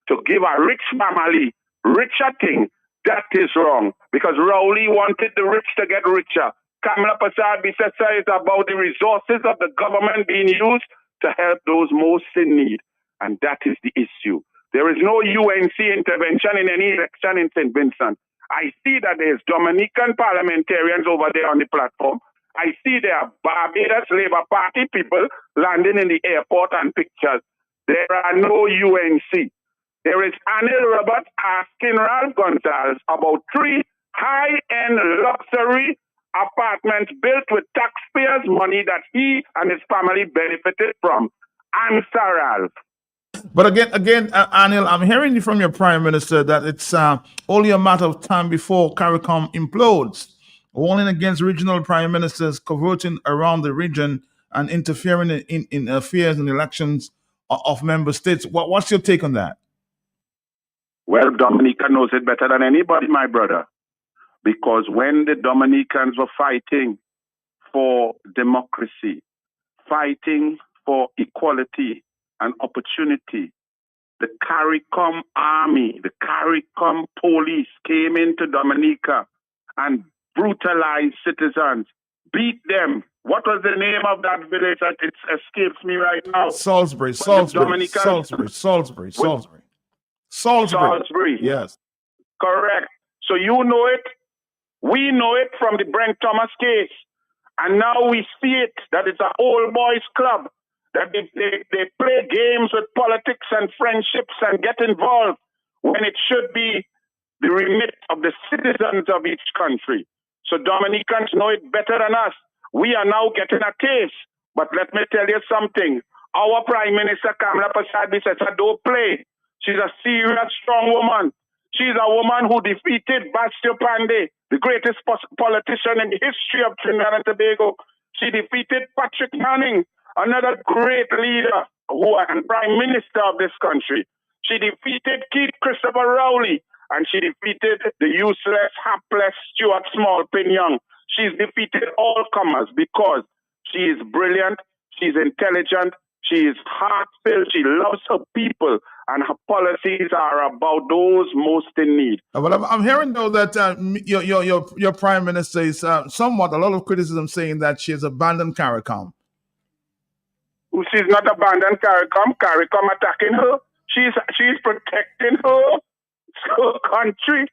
to give a rich family richer thing, that is wrong. Because Rowley wanted the rich to get richer. Kamla Persad-Bissessar is about the resources of the government being used to help those most in need. And that is the issue. There is no UNC intervention in any election in St. Vincent. I see that there's Dominican parliamentarians over there on the platform. I see there are Barbados Labour Party people landing in the airport and pictures. There are no UNC. There is Anil Roberts asking Ralph Gonzalez about 3 high-end luxury apartments built with taxpayers' money that he and his family benefited from. Answer, Ralph. But again, Anil, I'm hearing from your Prime Minister that it's only a matter of time before CARICOM implodes, warning against regional prime ministers cavorting around the region and interfering in affairs and elections of member states. What's your take on that? Well, Dominica knows it better than anybody, my brother. Because when the Dominicans were fighting for democracy, fighting for equality and opportunity, the CARICOM army, the CARICOM police came into Dominica and brutalized citizens, beat them. What was the name of that village that it escapes me right now? Salisbury. Yes. Correct. So you know it. We know it from the Brent Thomas case. And now we see it, that it's an old boys club, that they play games with politics and friendships and get involved when it should be the remit of the citizens of each country. So Dominicans know it better than us. We are now getting a taste. But let me tell you something. Our Prime Minister, Kamla Persad-Bissessar, don't play. She's a serious, strong woman. She's a woman who defeated Bastio Pandey, the greatest politician in the history of Trinidad and Tobago. She defeated Patrick Manning, another great leader and Prime Minister of this country. She defeated Keith Christopher Rowley, and she defeated the useless, hapless Stuart Small-Pin-Young. She's defeated all comers because she is brilliant, she's intelligent, she is heartfelt, she loves her people, and her policies are about those most in need. But I'm hearing though that your Prime Minister is somewhat a lot of criticism saying that she has abandoned CARICOM. She's not abandoned CARICOM. CARICOM attacking her. She's protecting her country.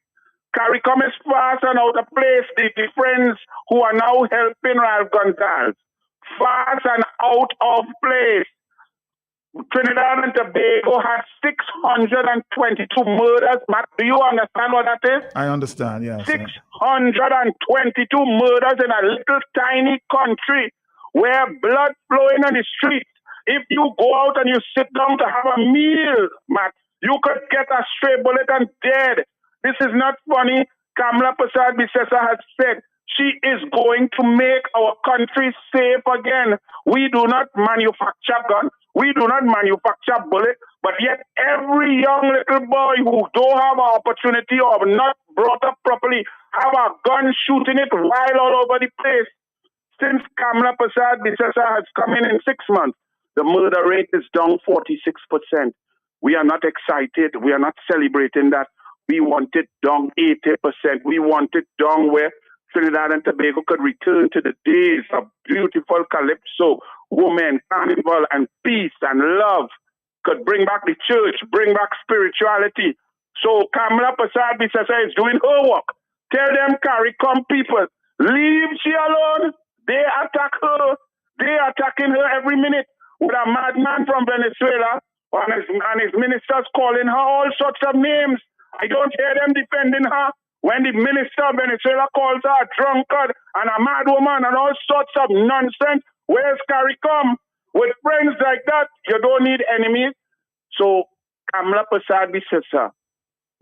CARICOM is fast and out of place. The friends who are now helping Ralph Gonzalez, fast and out of place. Trinidad and Tobago has 622 murders. Matt, do you understand what that is? I understand, yes. 622 murders in a little tiny country where blood flowing on the streets. If you go out and you sit down to have a meal, Matt, you could get a stray bullet and dead. This is not funny. Kamala Prasad Bisesa has said she is going to make our country safe again. We do not manufacture guns. We do not manufacture bullets. But yet every young little boy who don't have an opportunity or not brought up properly have a gun shooting it wild all over the place. Since Kamala Prasad Bisesa has come in 6 months, the murder rate is down 46%. We are not excited. We are not celebrating that. We want it down 80%. We want it down where Trinidad and Tobago could return to the days of beautiful calypso, women, carnival, and peace and love. Could bring back the church, bring back spirituality. So Kamala Prasad Bisesa is doing her work. Tell them, CARICOM people, leave she alone. They attack her. They attacking her every minute with a madman from Venezuela and his ministers calling her all sorts of names. I don't hear them defending her. When the minister of Venezuela calls her a drunkard and a mad woman and all sorts of nonsense, where's CARICOM? With friends like that, you don't need enemies. So Kamala Prasad Bisesa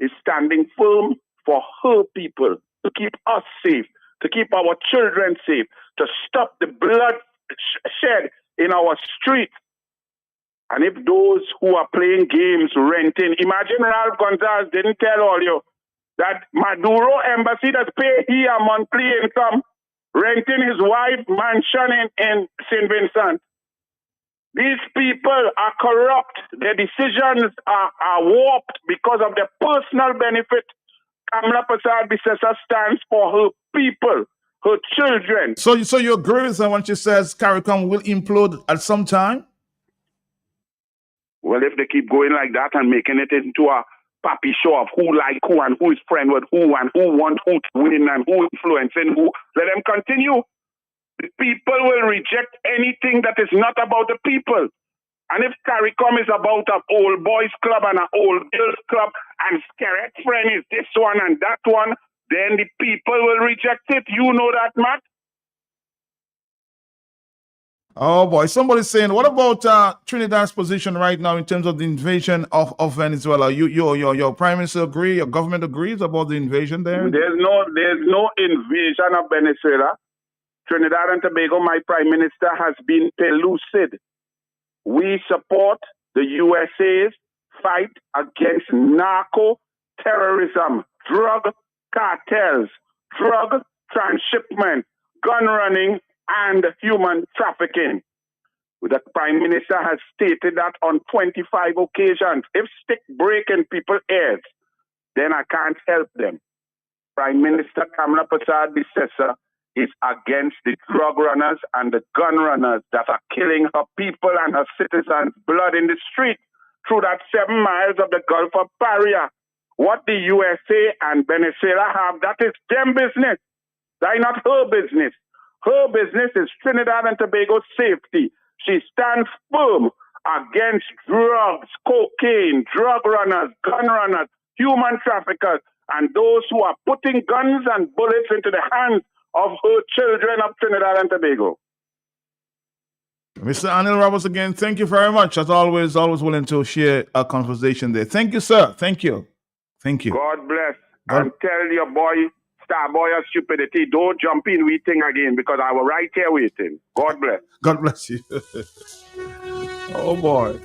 is standing firm for her people, to keep us safe, to keep our children safe, to stop the blood shed in our streets. And if those who are playing games, renting, imagine Ralph Gonzalez didn't tell all you that Maduro embassy does pay he a monthly income, renting his wife mansion in St. Vincent. These people are corrupt. Their decisions are warped because of their personal benefit. Kamala Prasad Bisesa stands for her people, her children. So you agree with her when she says CARICOM will implode at some time? Well, if they keep going like that and making it into a pappy show of who like who and who is friend with who and who wants who to win and who influencing who, let them continue. The people will reject anything that is not about the people. And if CARICOM is about an old boys club and an old girls club and Skerek friend is this one and that one, then the people will reject it. You know that, Matt? Oh boy, somebody's saying, what about Trinidad's position right now in terms of the invasion of Venezuela? Your prime minister agree, your government agrees about the invasion there? There's no invasion of Venezuela. Trinidad and Tobago, my prime minister has been pellucid. We support the USA's fight against narco-terrorism, drug cartels, drug transshipment, gun running, and human trafficking. The Prime Minister has stated that on 25 occasions. If stick break in people's ears, then I can't help them. Prime Minister Kamala Prasad Bisesa is against the drug runners and the gun runners that are killing her people and her citizens' blood in the street through that 7 miles of the Gulf of Paria. What the USA and Venezuela have, that is them business. That is not her business. Her business is Trinidad and Tobago's safety. She stands firm against drugs, cocaine, drug runners, gun runners, human traffickers, and those who are putting guns and bullets into the hands of her children of Trinidad and Tobago. Mr. Anil Roberts, again, thank you very much. As always willing to share a conversation there. Thank you, sir. Thank you. Thank you. God bless. And tell your boy, Starboy of stupidity, don't jump in we thing again because I was right here waiting. God bless. God bless you. Oh, boy.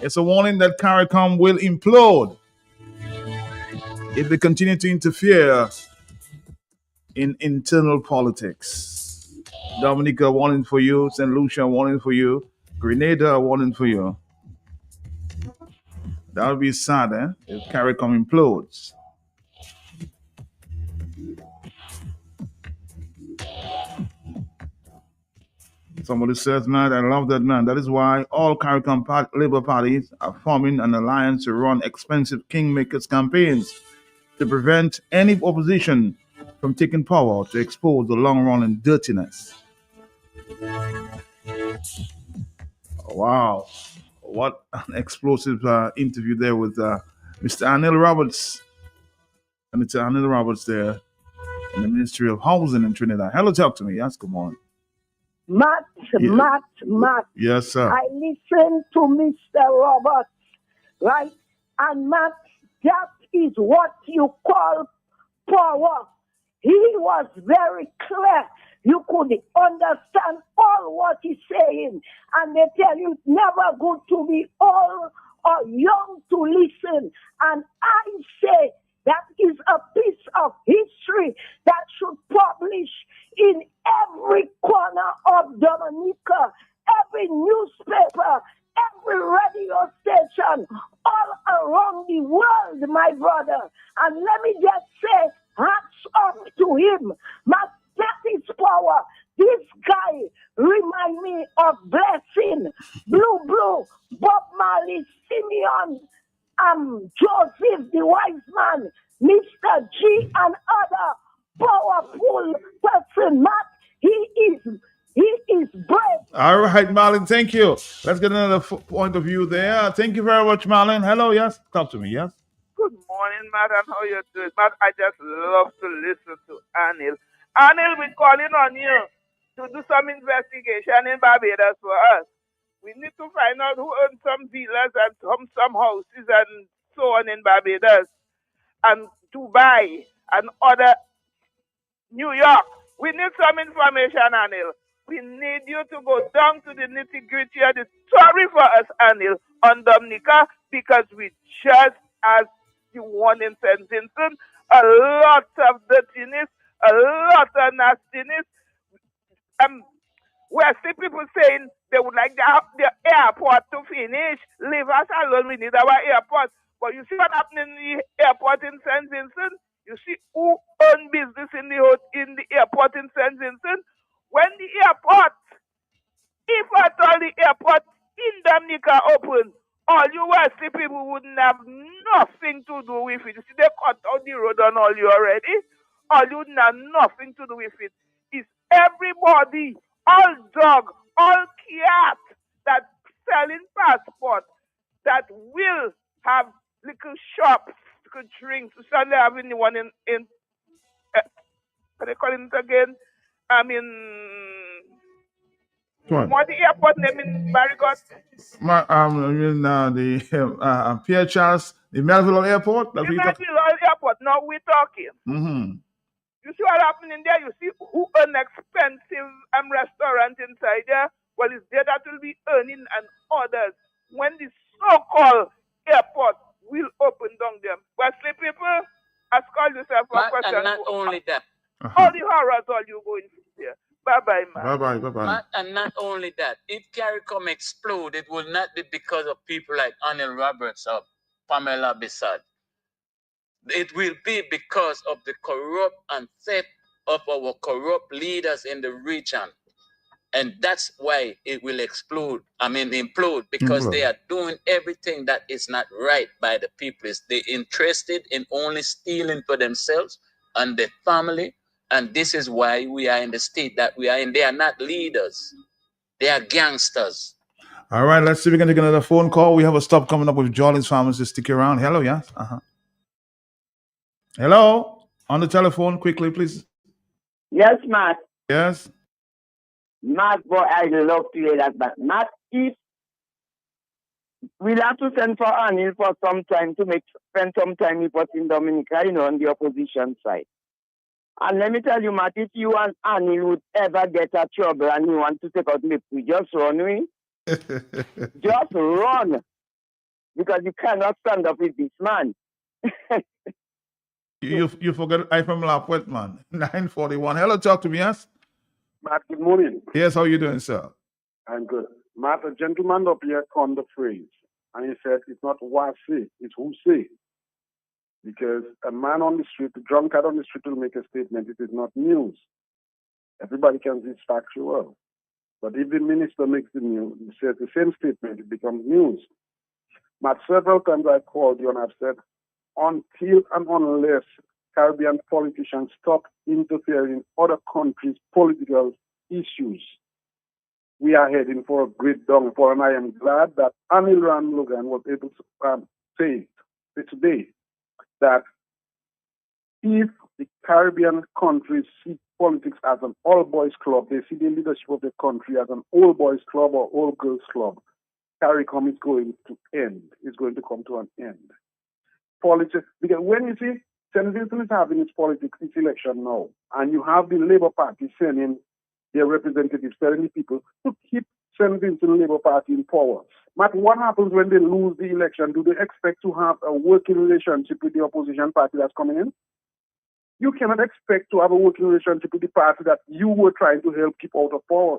It's a warning that CARICOM will implode if they continue to interfere in internal politics. Dominica, warning for you. St. Lucia, warning for you. Grenada, warning for you. That would be sad, if CARICOM implodes. Somebody says, man, I love that man. That is why all CARICOM Labour parties are forming an alliance to run expensive kingmakers campaigns to prevent any opposition from taking power to expose the long-running dirtiness. Wow. What an explosive interview there with Mr. Anil Roberts. Senator Anil Roberts there in the Ministry of Housing in Trinidad. Hello, talk to me. Yes, good morning. Matt, Matt. Yes, sir. I listened to Mr. Roberts, right? And Matt, that is what you call power. He was very clear. You could understand all what he's saying. And they tell you it's never good to be old or young to listen. And I say that is a piece of history that should publish in every corner of Dominica, every newspaper, every radio station, all around the world, my brother. And let me just say, hats off to him. That is power. This guy remind me of Blessing, Blue, Bob Marley, Simeon, Joseph, the wise man, Mr. G, and other powerful person. Matt, he is brave. All right, Marlon, thank you. Let's get another point of view there. Thank you very much, Marlon. Hello, yes? Talk to me, yes? Good morning, madam. How you doing? Matt, I just love to listen to Anil. Anil, we're calling on you to do some investigation in Barbados for us. We need to find out who owns some villas and some houses and so on in Barbados and Dubai and other New York. We need some information, Anil. We need you to go down to the nitty-gritty of the story for us, Anil, on Dominica, because we just as the one in St. Vincent, a lot of dirtiness, a lot of nastiness. We see people saying they would like the airport to finish. Leave us alone, we need our airport. But you see what happened in the airport in St. Vincent? You see who own business in the airport in St. Vincent? When the airport, if at all the airport in Dominica open, all you West people wouldn't have nothing to do with it. You see, they cut out the road on all you already. All you wouldn't have nothing to do with it. It's everybody, all dog, all cat that selling passport that will have little shops, little drinks. So they having the one in what they call it again? What the airport name in Marigot? The Pierre Charles, the Melville Airport. The Melville Airport. Now we're talking. Mm-hmm. You see what happening there? You see who an expensive restaurant inside there? Well, it's there that will be earning and others when the so-called airport will open down them. Wesley people, ask all yourself a question. And not only that. All the horrors all you going through there. Bye-bye, man. Bye-bye. And not only that, if CARICOM explode, it will not be because of people like Anil Roberts or Pamela Bissad. It will be because of the corrupt and theft of our corrupt leaders in the region. And that's why it will implode, because they are doing everything that is not right by the people. They're interested in only stealing for themselves and their family. And this is why we are in the state that we are in. They are not leaders. They are gangsters. All right, let's see if we can take another phone call. We have a stop coming up with Jordan's Pharmacy. Stick around. Hello, yes? Hello? On the telephone, quickly, please. Yes, Matt. Yes? Matt, boy, I love to hear that. But Matt, if we'll have to send for Anil for some time to spend some time with us in Dominica, on the opposition side. And let me tell you, Matt, if you and Anil would ever get a trouble and you want to take out Lipsy, just run away. Just run. Because you cannot stand up with this man. You forgot I from La Puente, man. 941. Hello, talk to me, yes? Matt, good morning. Yes, how are you doing, sir? I'm good. Matt, a gentleman up here coined the phrase, and he said, it's not what I say, it's who say. Because a man on the street, a drunkard on the street will make a statement, it is not news. Everybody can see it's factual. But if the minister makes the news, he says the same statement, it becomes news. Matt, several times I called you and I've said, until and unless Caribbean politicians stop interfering in other countries' political issues, we are heading for a great downfall. And I am glad that Anil Ram-Logan was able to say today that if the Caribbean countries seek politics as an all-boys club. They see the leadership of the country as an all-boys club or all-girls club. CARICOM is going to end. It's going to come to an end. Politics, because when you see St. Vincent is having its politics, its election now, and you have the Labour Party sending their representatives, telling the people to keep St. Vincent Labour Party in power. But what happens when they lose the election? Do they expect to have a working relationship with the opposition party that's coming in? You cannot expect to have a working relationship with the party that you were trying to help keep out of power.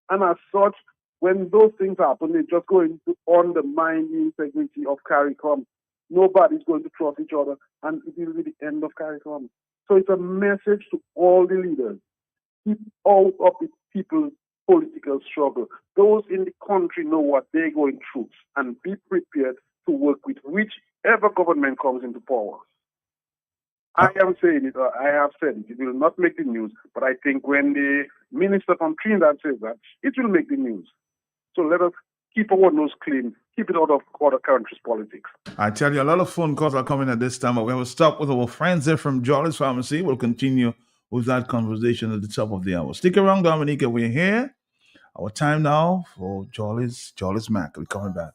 And as such, when those things happen, they're just going to undermine the integrity of CARICOM. Nobody's going to trust each other, and it will be the end of CARICOM. So it's a message to all the leaders. Keep out of the people's political struggle. Those in the country know what they're going through, and be prepared to work with whichever government comes into power. I am saying it, or I have said it. It will not make the news, but I think when the minister from Trinidad says that, it will make the news. So let us keep our nose clean, keep it out of other countries' politics. I tell you, a lot of phone calls are coming at this time, but we will stop with our friends there from Jolly's Pharmacy. We'll continue with that conversation at the top of the hour. Stick around, Dominica. We're here. Our time now for Jolly's Mac. We're coming back.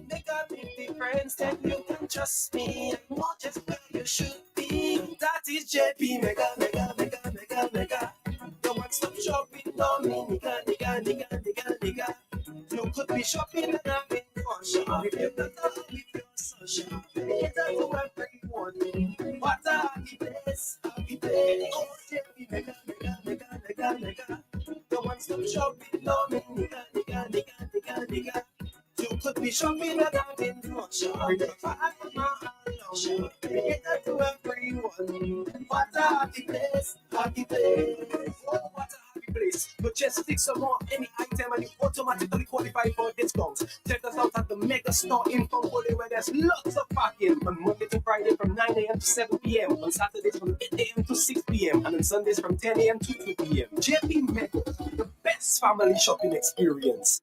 Make a big difference, then you can trust me. I'm not just where you should be. That is JP Mega. The one-stop shopping, Dominica, nigga. You could be shopping and having fun. Shop if you're not with your social. Get out to everyone. What a happy place. Oh, JP Mega. The one-stop shopping, Dominica, nigga. You could be shopping and having fun. Shop if you're not alone. Get out to everyone. What a happy place. Oh, what a happy place. But just fix some more any item and you automatically qualify for discounts. Check us out at the Mega Store in Fongole where there's lots of parking on Monday to Friday from 9 a.m. to 7 p.m. On Saturdays from 8 a.m. to 6 p.m. and on Sundays from 10 a.m. to 2 p.m. JP Mega, the best family shopping experience.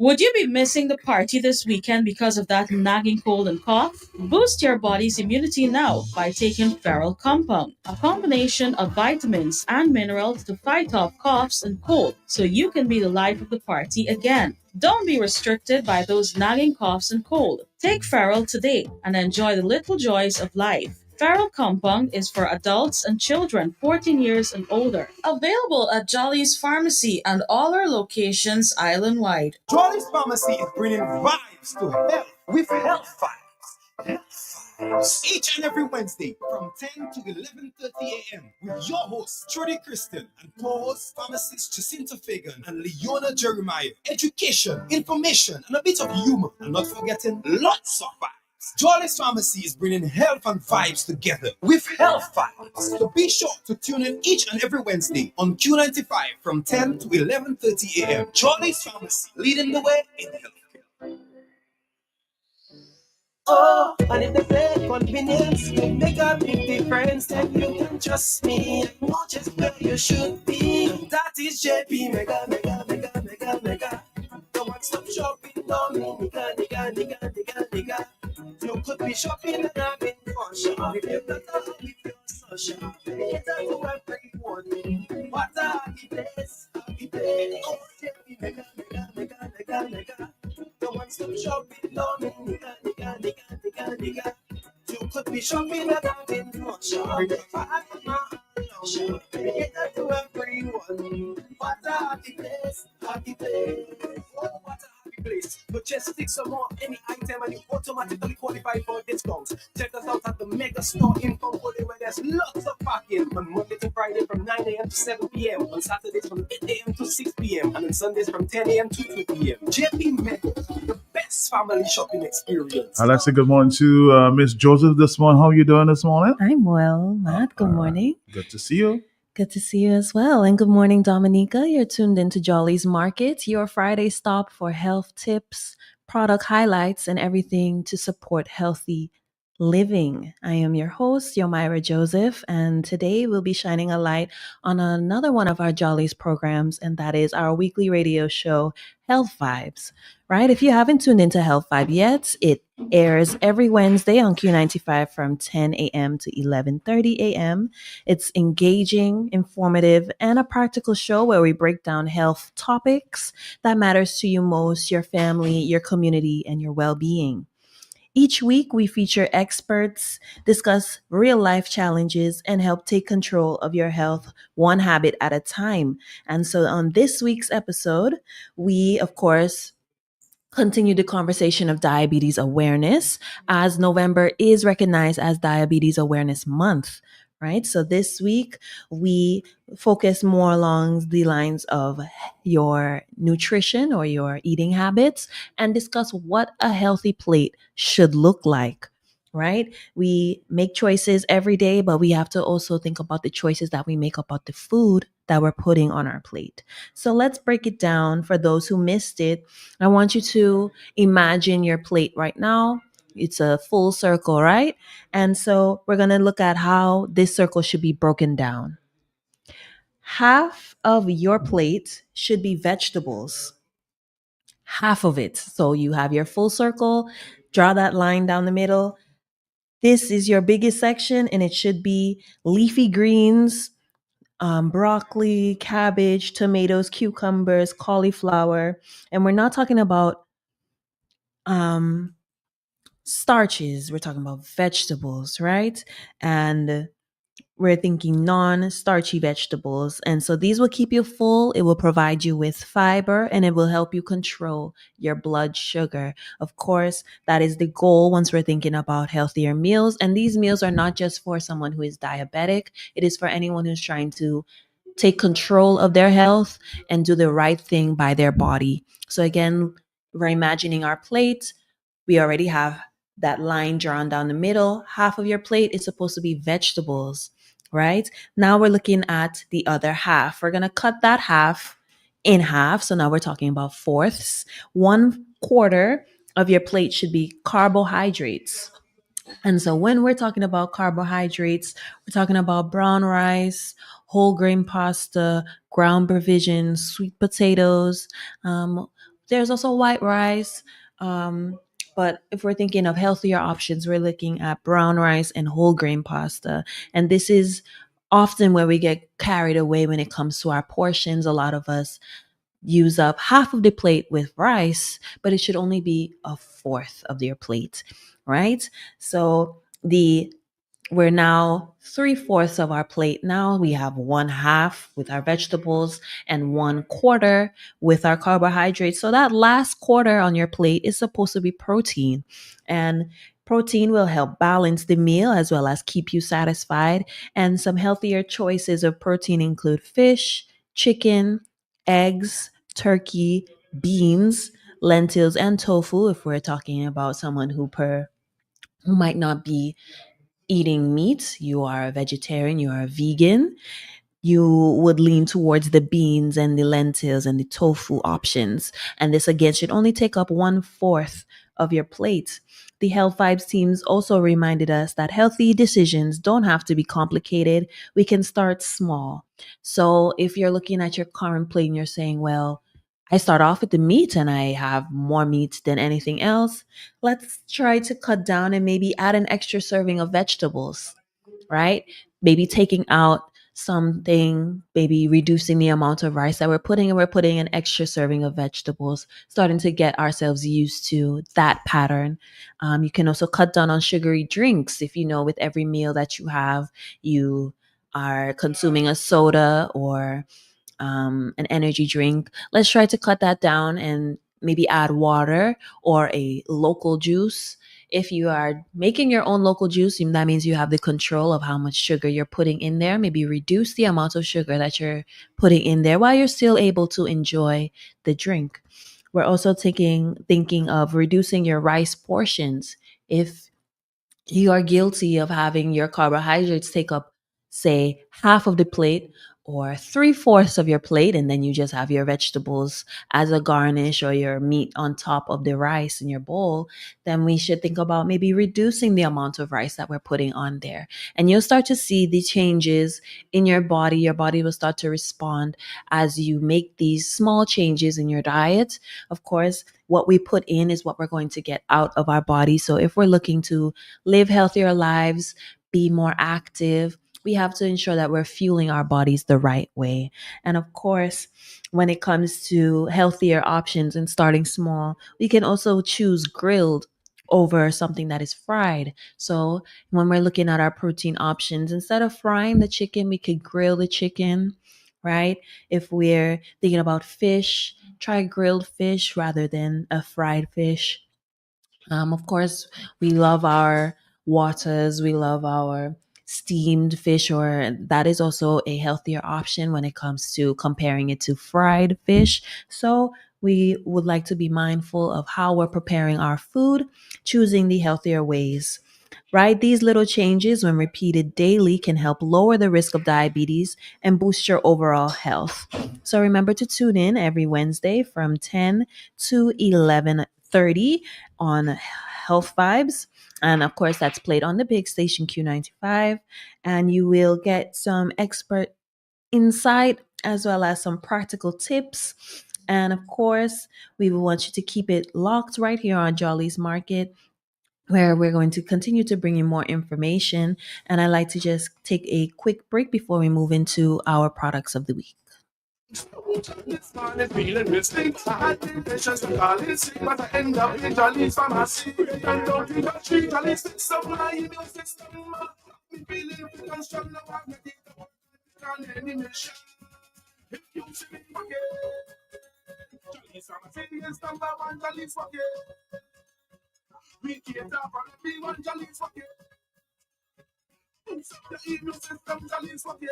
Would you be missing the party this weekend because of that nagging cold and cough? Boost your body's immunity now by taking Feral Compound, a combination of vitamins and minerals to fight off coughs and cold, so you can be the life of the party again. Don't be restricted by those nagging coughs and cold. Take Feral today and enjoy the little joys of life. Feral Compound is for adults and children 14 years and older. Available at Jolly's Pharmacy and all our locations island-wide. Jolly's Pharmacy is bringing vibes to health with Health Vibes. Each and every Wednesday from 10 to 11:30 a.m. with your hosts Trudy Kristen and co-hosts pharmacists Jacinta Fagan and Leona Jeremiah. Education, information, and a bit of humor, and not forgetting lots of vibes. Jolly's Pharmacy is bringing health and vibes together with Health Vibes. So be sure to tune in each and every Wednesday on Q95 from 10 to 11:30 a.m. Jolly's Pharmacy, leading the way in healthcare. Oh, and if they say convenience make a big difference, then you can trust me. I'm not just where you should be. That is JP Mega. The one-stop shopping, Dominica, nigga. You could be shopping and having fun. Shop if you're not with your social. Get out to everyone. What a happy place. Oh, JP Mega. The one-stop shopping, Dominica, nigga. You could be shopping and having fun. Shop if I'm not alone. Get out to everyone. What a happy place. Oh, what a happy place. But just stick some more any item and you automatically qualify for discounts. Check us out at the Mega Store in Fongole where there's lots of parking on Monday to Friday from 9 a.m. to 7 p.m. On Saturdays from 8 a.m. to 6 p.m. and on Sundays from 10 a.m. to 2 p.m. JP Mega, the best family shopping experience. I'd like to say good morning to Miss Joseph this morning. How are you doing this morning? I'm well, Matt. Good morning. Good to see you. Good to see you as well. And good morning, Dominica. You're tuned into Jolly's Market, your Friday stop for health tips, product highlights, and everything to support healthy living. I am your host, Yomira Joseph, and today we'll be shining a light on another one of our Jollies programs, and that is our weekly radio show, Health Vibes. Right? If you haven't tuned into Health Vibe yet, it airs every Wednesday on Q95 from 10 a.m. to 11:30 a.m. It's engaging, informative, and a practical show where we break down health topics that matters to you most, your family, your community, and your well-being. Each week, we feature experts, discuss real life challenges, and help take control of your health one habit at a time. And so, on this week's episode, we, of course, continue the conversation of diabetes awareness as November is recognized as Diabetes Awareness Month, right? So this week we focus more along the lines of your nutrition or your eating habits and discuss what a healthy plate should look like. Right? We make choices every day, but we have to also think about the choices that we make about the food that we're putting on our plate. So let's break it down for those who missed it. I want you to imagine your plate right now. It's a full circle, right? And so we're going to look at how this circle should be broken down. Half of your plate should be vegetables. Half of it. So you have your full circle, draw that line down the middle. This is your biggest section, and it should be leafy greens, broccoli, cabbage, tomatoes, cucumbers, cauliflower. And we're not talking about starches. We're talking about vegetables, right? And we're thinking non-starchy vegetables. And so these will keep you full. It will provide you with fiber and it will help you control your blood sugar. Of course, that is the goal once we're thinking about healthier meals. And these meals are not just for someone who is diabetic. It is for anyone who's trying to take control of their health and do the right thing by their body. So again, we're imagining our plate. We already have that line drawn down the middle. Half of your plate is supposed to be vegetables, right? Now we're looking at the other half. We're going to cut that half in half. So now we're talking about fourths. 1/4 of your plate should be carbohydrates. And so when we're talking about carbohydrates, we're talking about brown rice, whole grain pasta, ground provisions, sweet potatoes. There's also white rice. But if we're thinking of healthier options, we're looking at brown rice and whole grain pasta. And this is often where we get carried away when it comes to our portions. A lot of us use up half of the plate with rice, but it should only be 1/4 of your plate, right? So we're now 3/4 of our plate. Now we have 1/2 with our vegetables and 1/4 with our carbohydrates. So that last quarter on your plate is supposed to be protein, and protein will help balance the meal as well as keep you satisfied. And some healthier choices of protein include fish, chicken, eggs, turkey, beans, lentils, and tofu if we're talking about someone who might not be eating meat, you are a vegetarian, you are a vegan, you would lean towards the beans and the lentils and the tofu options. And this again should only take up 1/4 of your plate. The Health Vibes teams also reminded us that healthy decisions don't have to be complicated. We can start small. So if you're looking at your current plate and you're saying, well, I start off with the meat and I have more meat than anything else, let's try to cut down and maybe add an extra serving of vegetables, right? Maybe taking out something, maybe reducing the amount of rice that we're putting, and we're putting an extra serving of vegetables, starting to get ourselves used to that pattern. You can also cut down on sugary drinks. If you know with every meal that you have, you are consuming a soda or an energy drink. Let's try to cut that down and maybe add water or a local juice. If you are making your own local juice, that means you have the control of how much sugar you're putting in there. Maybe reduce the amount of sugar that you're putting in there while you're still able to enjoy the drink. We're also thinking of reducing your rice portions. If you are guilty of having your carbohydrates take up, say, half of the plate or 3/4 of your plate, and then you just have your vegetables as a garnish or your meat on top of the rice in your bowl, then we should think about maybe reducing the amount of rice that we're putting on there. And you'll start to see the changes in your body. Your body will start to respond as you make these small changes in your diet. Of course, what we put in is what we're going to get out of our body. So if we're looking to live healthier lives, be more active, we have to ensure that we're fueling our bodies the right way. And of course, when it comes to healthier options and starting small, we can also choose grilled over something that is fried. So when we're looking at our protein options, instead of frying the chicken, we could grill the chicken, right? If we're thinking about fish, try grilled fish rather than a fried fish. Of course, we love our waters, we love our steamed fish, or that is also a healthier option when it comes to comparing it to fried fish. So, we would like to be mindful of how we're preparing our food, choosing the healthier ways. Right? These little changes, when repeated daily, can help lower the risk of diabetes and boost your overall health. So remember to tune in every Wednesday from 10 to 11:30 on Health Vibes. And of course, that's played on the big station Q95. And you will get some expert insight as well as some practical tips. And of course, we will want you to keep it locked right here on Jolly's Market, where we're going to continue to bring you more information. And I like to just take a quick break before we move into our products of the week. This morning feeling mistakes. I had the patience to call it sick, but I end up in Jolly's pharmacy. And don't think that she Jolly's system, my immune system. Me feeling fit and strong, now I'm ready to work on any mission. If you see me forget, Jolly's pharmacy is number one, Jolly's forget. We cater for everyone, Jolly's forget. The immune system, Jolly's forget.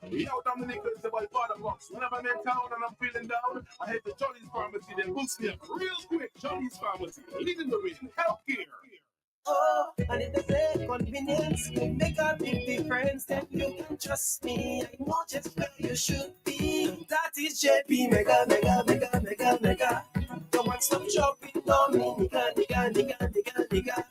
Yo, Dominic is the boy part of us. Whenever I'm in town and I'm feeling down, I head to Jolly's Pharmacy, then boost me up real quick. Jolly's Pharmacy, leading the way in healthcare. Oh, and if they say convenience make a big difference, then you can trust me. I know just where you should be. That is JP Mega, Mega, Mega, Mega, Mega. The one-stop shopping, Dominica, nigga, nigga, nigga, nigga.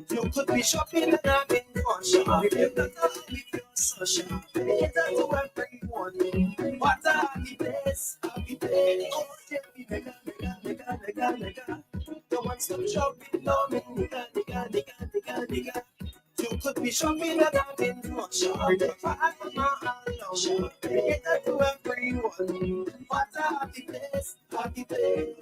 You could be shopping and having fun. Shop if you're not happy, if you're social. It's up to everyone. What a happy place, happy place. Oh, JP Mega, Mega, Mega, Mega, Mega. The one-stop shopping, Dominica, nigga, nigga, nigga, nigga. You could be shopping and having fun. Shop if I don't know how long. It's up to everyone. What a happy place, happy place.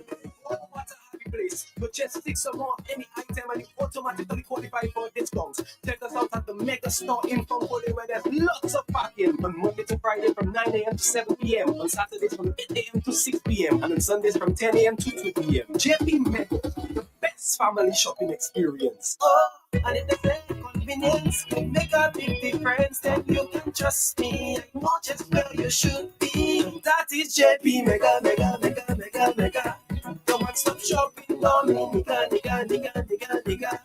Oh, what a happy place. But just fix some more any item and you automatically qualify for discounts. Check us out at the Mega Store in Fongolia, where there's lots of parking on Monday to Friday from 9 a.m. to 7 p.m. On Saturdays from 8 a.m. to 6 p.m. and on Sundays from 10 a.m. to 2 p.m. JP Mega, the best family shopping experience. Oh, and if they say convenience make a big difference, then you can trust me. I know just where you should be. That is JP Mega, Mega, Mega, Mega, Mega. The one-stop shopping, Dominica, nigga, nigga, nigga, nigga.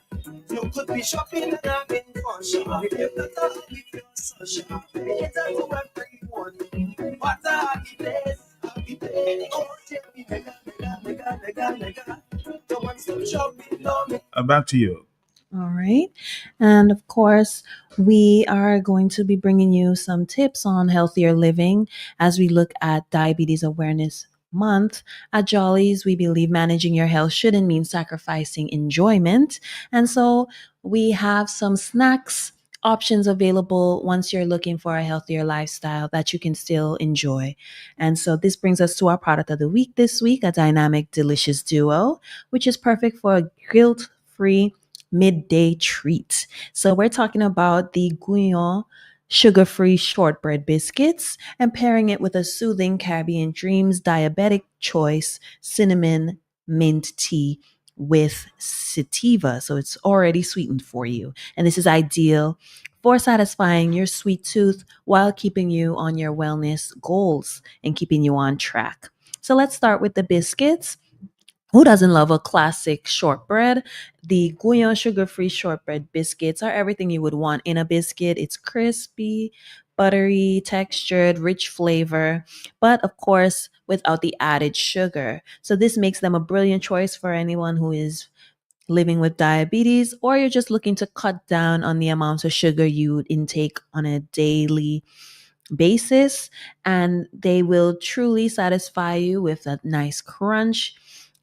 You could be shopping and having fun. Shop if you're not happy, if you're social. It's up to everyone. What a happy place, happy place. Oh, JP Mega, Mega, Mega, Mega, Mega. The one-stop shopping, Dominica. Back to you. All right. And of course, we are going to be bringing you some tips on healthier living as we look at Diabetes Awareness Month. At Jolly's, we believe managing your health shouldn't mean sacrificing enjoyment. And so we have some snacks options available once you're looking for a healthier lifestyle that you can still enjoy. And so this brings us to our product of the week this week, a dynamic delicious duo, which is perfect for a guilt-free midday treat. So we're talking about the Guyon sugar-free shortbread biscuits and pairing it with a soothing Caribbean Dreams diabetic choice cinnamon mint tea with sativa. So it's already sweetened for you. And this is ideal for satisfying your sweet tooth while keeping you on your wellness goals and keeping you on track. So let's start with the biscuits. Who doesn't love a classic shortbread? The Guyon sugar-free shortbread biscuits are everything you would want in a biscuit. It's crispy, buttery, textured, rich flavor, but of course, without the added sugar. So this makes them a brilliant choice for anyone who is living with diabetes, or you're just looking to cut down on the amount of sugar you intake on a daily basis, and they will truly satisfy you with a nice crunch,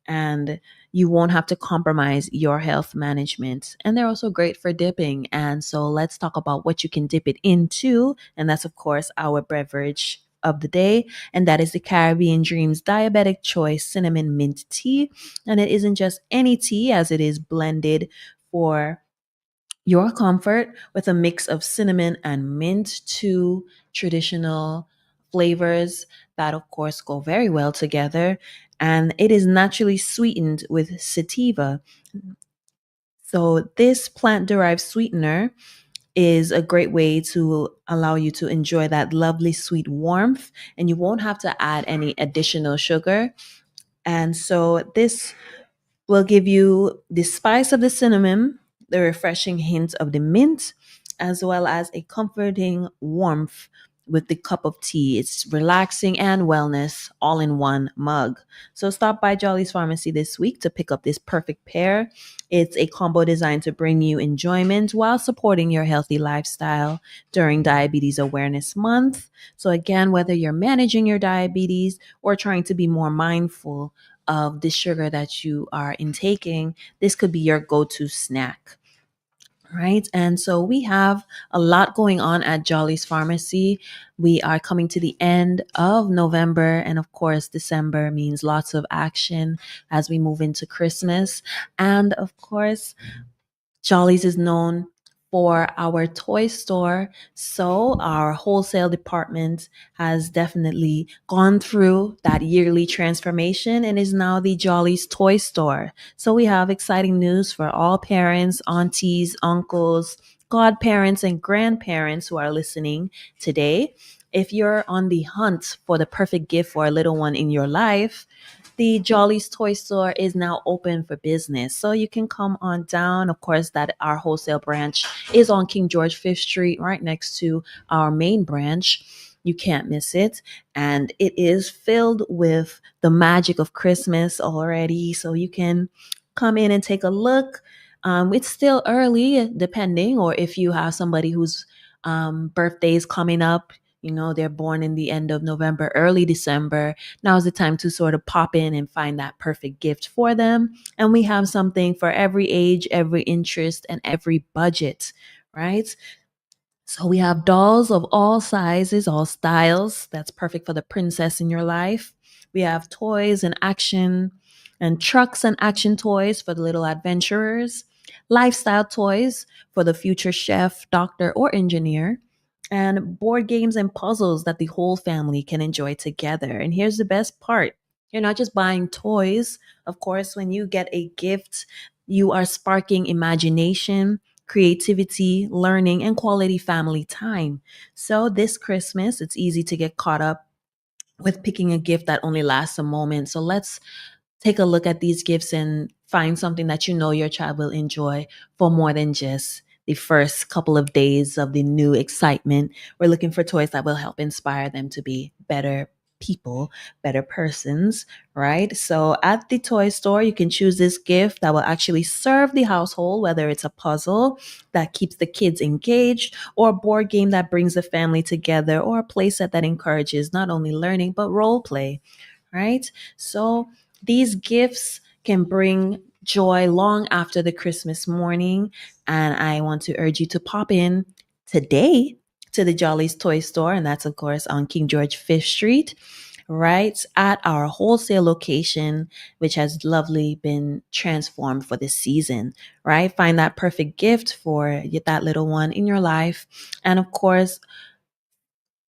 and you won't have to compromise your health management. And they're also great for dipping. And so let's talk about what you can dip it into, and that's of course our beverage of the day, and that is the Caribbean Dreams Diabetic Choice Cinnamon Mint Tea. And it isn't just any tea, as it is blended for your comfort with a mix of cinnamon and mint, two traditional flavors that, of course, go very well together. And it is naturally sweetened with sativa. So, this plant derived sweetener is a great way to allow you to enjoy that lovely sweet warmth, and you won't have to add any additional sugar. And so, this will give you the spice of the cinnamon, the refreshing hint of the mint, as well as a comforting warmth with the cup of tea. It's relaxing and wellness all in one mug. So stop by Jolly's Pharmacy this week to pick up this perfect pair. It's a combo designed to bring you enjoyment while supporting your healthy lifestyle during Diabetes Awareness Month. So again, whether you're managing your diabetes or trying to be more mindful of the sugar that you are intaking, this could be your go-to snack. Right. And so we have a lot going on at Jolly's Pharmacy. We are coming to the end of November. And of course, December means lots of action as we move into Christmas. And of course, Jolly's is known for our toy store. So our wholesale department has definitely gone through that yearly transformation and is now the Jolly's toy store. So we have exciting news for all parents, aunties, uncles, godparents, and grandparents who are listening today. If you're on the hunt for the perfect gift for a little one in your life, the Jolly's Toy Store is now open for business. So you can come on down. Of course, that our wholesale branch is on King George 5th Street, right next to our main branch. You can't miss it. And it is filled with the magic of Christmas already. So you can come in and take a look. It's still early, depending, or if you have somebody whose birthday is coming up, they're born in the end of November, early December. Now is the time to sort of pop in and find that perfect gift for them. And we have something for every age, every interest, and every budget, right? So we have dolls of all sizes, all styles. That's perfect for the princess in your life. We have toys and action and trucks and action toys for the little adventurers, lifestyle toys for the future chef, doctor, or engineer, and board games and puzzles that the whole family can enjoy together. And here's the best part. You're not just buying toys. Of course, when you get a gift, you are sparking imagination, creativity, learning, and quality family time. So this Christmas, it's easy to get caught up with picking a gift that only lasts a moment. So let's take a look at these gifts and find something that you know your child will enjoy for more than just the first couple of days of the new excitement. We're looking for toys that will help inspire them to be better people, better persons, right? So at the toy store, you can choose this gift that will actually serve the household, whether it's a puzzle that keeps the kids engaged, or a board game that brings the family together, or a playset that encourages not only learning, but role play, right? So these gifts can bring joy long after the Christmas morning. And I want to urge you to pop in today to the Jolly's Toy Store. And that's, of course, on King George 5th Street, right at our wholesale location, which has lovely been transformed for this season, right? Find that perfect gift for that little one in your life. And of course,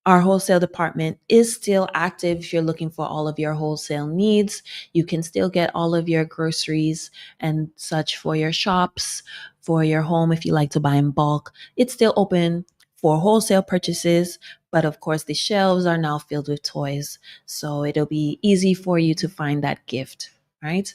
our wholesale department is still active. If you're looking for all of your wholesale needs, you can still get all of your groceries and such for your shops, for your home. If you like to buy in bulk, it's still open for wholesale purchases. But of course, the shelves are now filled with toys. So it'll be easy for you to find that gift, right?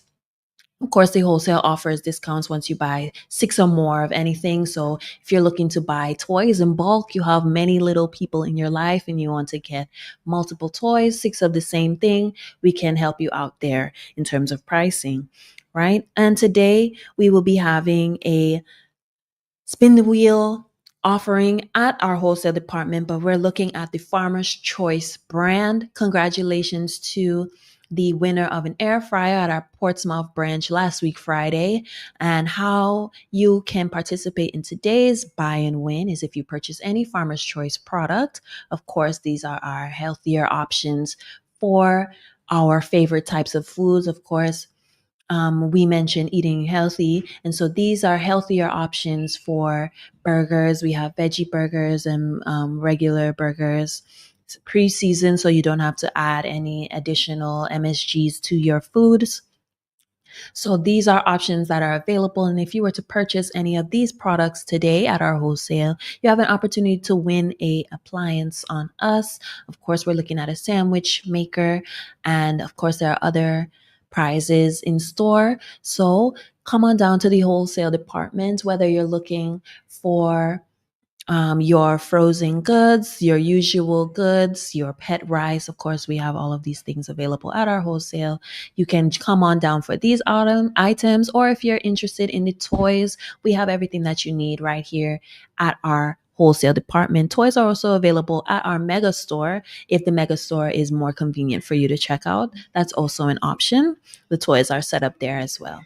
Of course, the wholesale offers discounts once you buy 6 or more of anything. So if you're looking to buy toys in bulk, you have many little people in your life and you want to get multiple toys, 6 of the same thing, we can help you out there in terms of pricing, right? And today we will be having a spin the wheel offering at our wholesale department, but we're looking at the Farmer's Choice brand. Congratulations to the winner of an air fryer at our Portsmouth branch last week, Friday. And how you can participate in today's buy and win is if you purchase any Farmer's Choice product. Of course, these are our healthier options for our favorite types of foods. Of course, we mentioned eating healthy. And so these are healthier options for burgers. We have veggie burgers and regular burgers. It's pre-seasoned, so you don't have to add any additional MSGs to your foods. So these are options that are available. And if you were to purchase any of these products today at our wholesale, you have an opportunity to win a appliance on us. Of course, we're looking at a sandwich maker. And of course, there are other prizes in store. So come on down to the wholesale department, whether you're looking for your frozen goods, your usual goods, your pet rice. Of course, we have all of these things available at our wholesale. You can come on down for these autumn items, or if you're interested in the toys, we have everything that you need right here at our wholesale department. Toys are also available at our mega store. If the mega store is more convenient for you to check out, that's also an option. The toys are set up there as well.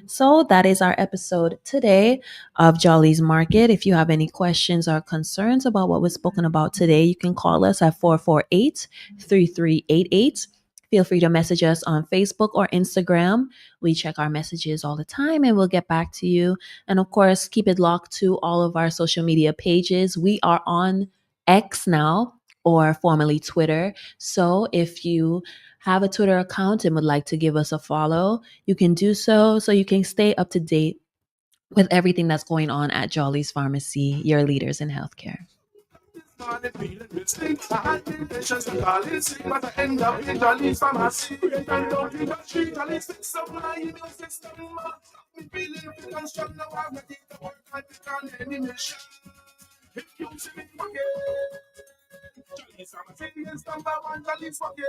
So that is our episode today of Jolly's Market. If you have any questions or concerns about what was spoken about today, you can call us at 448-3388. Feel free to message us on Facebook or Instagram. We check our messages all the time and we'll get back to you. And of course, keep it locked to all of our social media pages. We are on X now, or formerly Twitter. So if you have a Twitter account and would like to give us a follow, you can do so you can stay up to date with everything that's going on at Jolly's Pharmacy, your leaders in healthcare. Started feeling mistakes. I had been vicious and call it sick, but I end up in Jolly's Pharmacy. And don't you just treat Jolly's fix up my immune system. Me feeling fit and strong now. I'm ready to work and take on any mission. If you see me forget, Jolly's Pharmacy is number one. Jolly's forget.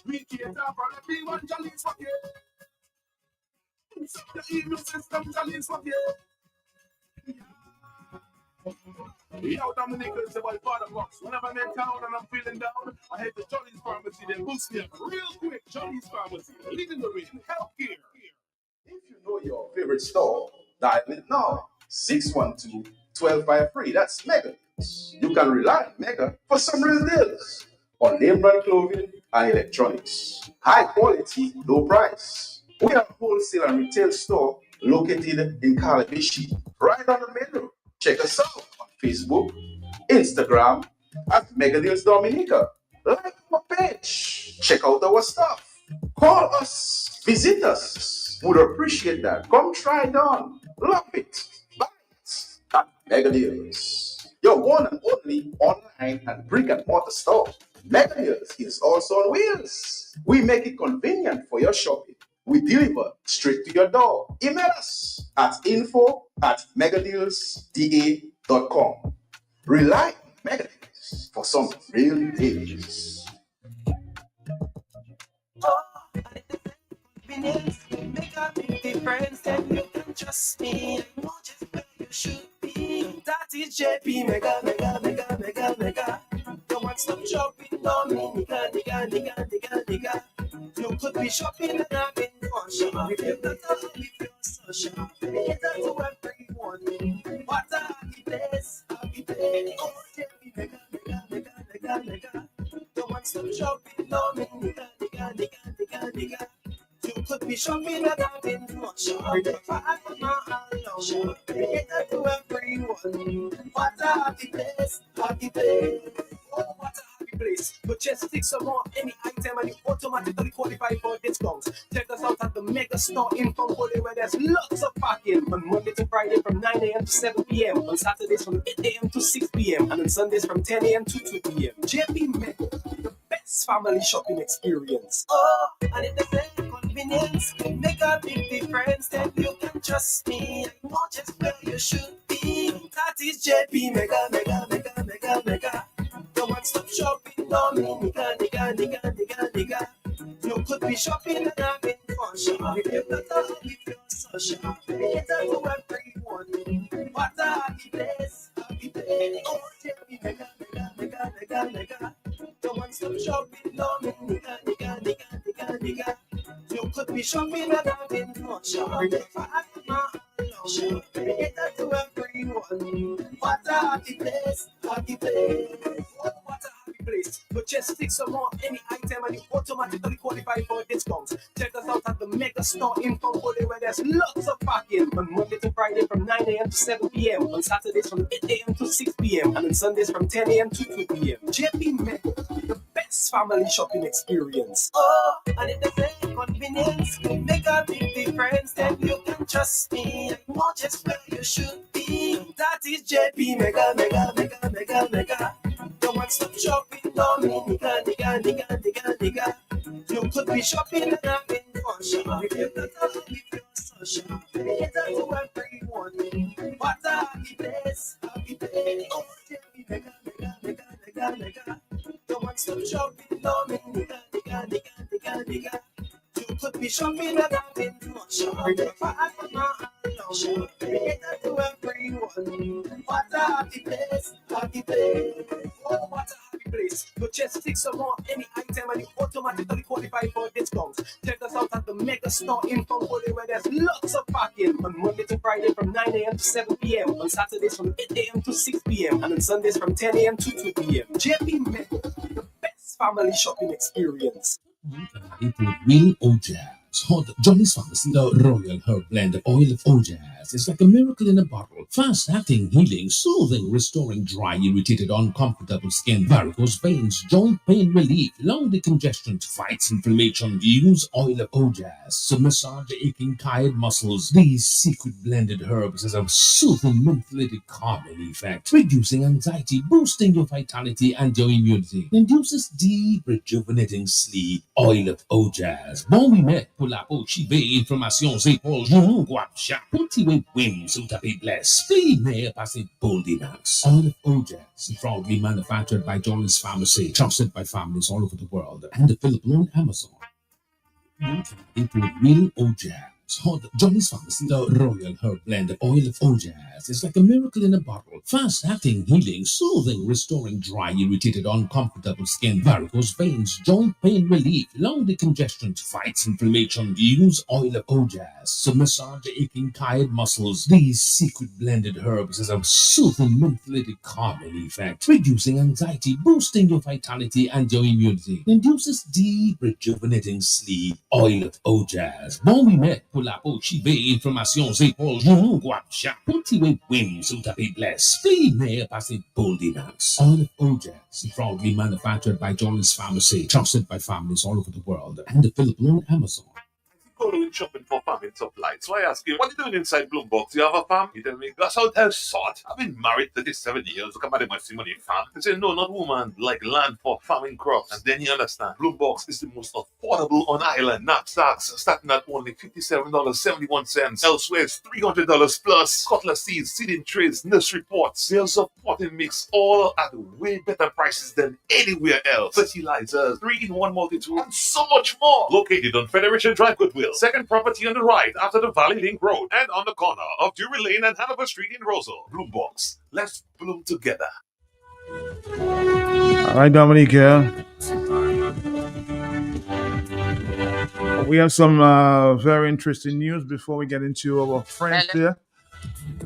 We cater for everyone. Jolly's forget. So the immune system. Jolly's forget. Yo, Dominica is about father box. Whenever I'm in town and I'm feeling down, I head to Jolly's Pharmacy. They boost me up real quick. Jolly's Pharmacy, leading the way in healthcare. If you know your favorite store, dial it now. 612-1253. That's Mega. You can rely on Mega for some real deals on name brand clothing and electronics. High quality, low price. We are a wholesale and retail store located in Calabishi, right on the main road. Check us out on Facebook, Instagram at Mega Deals Dominica. Like our page. Check out our stuff. Call us. Visit us. Would appreciate that. Come try it on. Love it. Buy it at Mega Deals. Your one and only online and brick and mortar store. Mega Deals is also on wheels. We make it convenient for your shopping. We deliver straight to your door. Email us at info@megadealsda.com. Rely on Megadeals for some real deals. Make a big difference, then you can trust me. I know just where you should be. That is JP Mega. The one-stop shopping, Dominica, nigga. You could be shopping and having fun. If you're not happy, if you're so sharp, it's up to everyone. What a happy place. Oh, JP Mega. The one-stop shopping, Dominica, nigga. You could be shopping and having fun. It's up to everyone. What a happy place. Oh, what a happy place. But just take some more any item and you automatically qualify for discounts. Check us out at the Mega Store in Fongolia, where there's lots of parking on Monday to Friday from 9 a.m. to 7 p.m. On Saturdays from 8 a.m. to 6 p.m. and on Sundays from 10 a.m. to 2 p.m. JP Mega, the best family shopping experience. Oh, and if they say convenience make a big difference, then you can trust me. I know just where you should be. That is JP Mega, Mega, Mega, Mega, Mega. The one-stop shopping, Dominica, nigga, nigga, nigga, nigga. You could be shopping and having fun. If you're not happy, if you're so sharp, it's a to everyone. What a happy place, happy place. Oh, JP Mega, Mega, Mega, Mega, Mega. The one-stop shopping, Dominica, nigga, nigga, nigga, nigga. You could be shopping and having fun. If I had my own, it's a to everyone. What a happy place, happy place. What a happy place. But just stick some more any item and you automatically qualify for a discount. Check us out at the Mega Store in Fonbole where there's lots of parking on Monday to Friday from 9 a.m. to 7 p.m. On Saturdays from 8 a.m. to 6 p.m. and on Sundays from 10 a.m. to 2 p.m. JP Mega, the best family shopping experience. Oh, and if they say convenience make a big difference, then you can trust me. I know just where you should be. That is JP Mega, Mega, Mega, Mega, Mega. The one-stop shopping, Dominica, nigga, nigga, nigga, nigga. You could be shopping and having fun. If you're not happy, if you're so sharp, it's a to everyone. What a happy place, happy place. Oh, JP Mega, Mega, Mega, Mega, Mega. The one-stop shopping, Dominica, nigga, nigga, nigga, nigga. You could be shopping and having fun. If I had my own, it's a to everyone. What a happy place, happy place. Oh, what a happy place. But just stick some more any item and you automatically qualify for a discount. Check us out at the Mega Store in Fonbole where there's lots of parking on Monday to Friday from 9 a.m. to 7 p.m. On Saturdays from 8 a.m. to 6 p.m. and on Sundays from 10 a.m. to 2 p.m. JP Mega, the best family shopping experience. Include real Ojaz. Hot Johnny's Pharmacy, the Royal Herb Blend of Oil of Ojaz. It's like a miracle in a bottle. Fast-acting, healing, soothing, restoring dry, irritated, uncomfortable skin, varicose veins, joint pain relief, lung decongestion, fights inflammation. Use Oil of Ojaz to massage the aching, tired muscles. These secret blended herbs has a soothing, mentholated calming effect, reducing anxiety, boosting your vitality and your immunity. Induces deep, rejuvenating sleep. Oil of Ojaz. Bon we met. Pour la peau chivée, inflammation, épaules, genoux, guapcha. Petit way wim, sous tapis bless. Spleen hair, passé bold denounce. Oil of Ojaz, proudly manufactured by Johnny's Pharmacy, trusted by families all over the world, and available on Amazon. You can include real Ojaz. Hot Johnny's Pharmacy, the Royal Herb Blend of Oil of Ojaz. It's like a miracle in a bottle. Fast-acting, healing, soothing, restoring dry, irritated, uncomfortable skin, varicose veins, joint pain relief, lung decongestion, fights inflammation. Use Oil of Ojaz to massage the aching, tired muscles. These secret blended herbs has a soothing, mentholated calming effect, reducing anxiety, boosting your vitality and your immunity. Induces deep, rejuvenating sleep. Oil of Ojaz. Bon we met. Pour la peau chivée, inflammation, épaules, genoux, guapcha. Petit way wim, sous tapis bless. Spleen hair, passé bold denounce. Oil of Ojaz, proudly manufactured by Johnny's Pharmacy, trusted by families all over the world, and available on Amazon. Going shopping for farming supplies. So I ask you, what are you doing inside Bloombox? You have a farm? You tell me, Gus, how the hell sort? I've been married 37 years. Look at my money farm. They say, no, not woman, like land for farming crops. And then you understand, Bloombox is the most affordable on island. Knapsacks starting at only $57.71. Elsewhere, it's $300 plus. Cutlass seeds, seeding trays, nursery pots, sales of potting mix, all at way better prices than anywhere else. Fertilizers, 3-in-1 multi-tool, and so much more. Located on Federation Drive, Goodwill. Second property on the right after the Valley Link Road and on the corner of Drury Lane and Hanover Street in Rosal. Bloombox. Let's bloom together. All right, Dominique here. We have some very interesting news before we get into our friends here.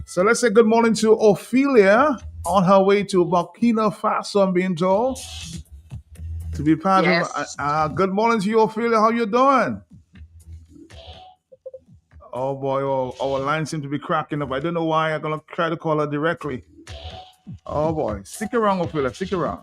So let's say good morning to Ophelia on her way to Burkina Faso, I'm being told, to be part of. Good morning to you, Ophelia. How you doing? Oh boy, our line seems to be cracking up. I don't know why. I'm gonna try to call her directly. Oh boy, stick around, Ophelia. Stick around.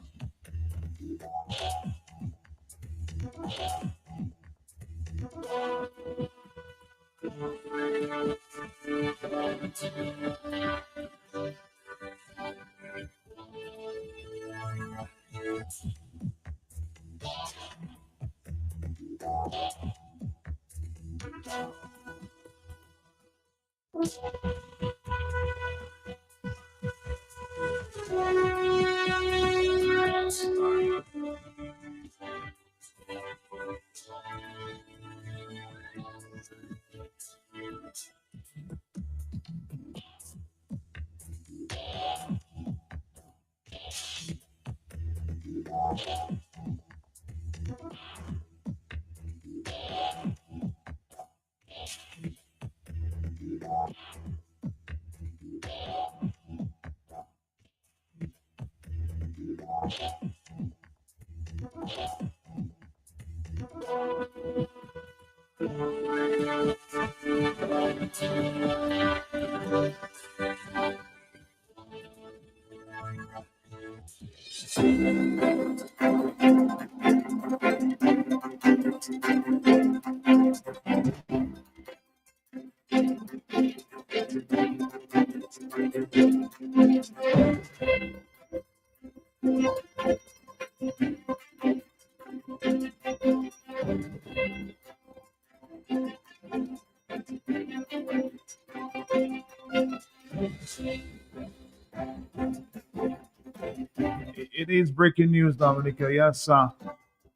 It is breaking news, Dominica. Yes,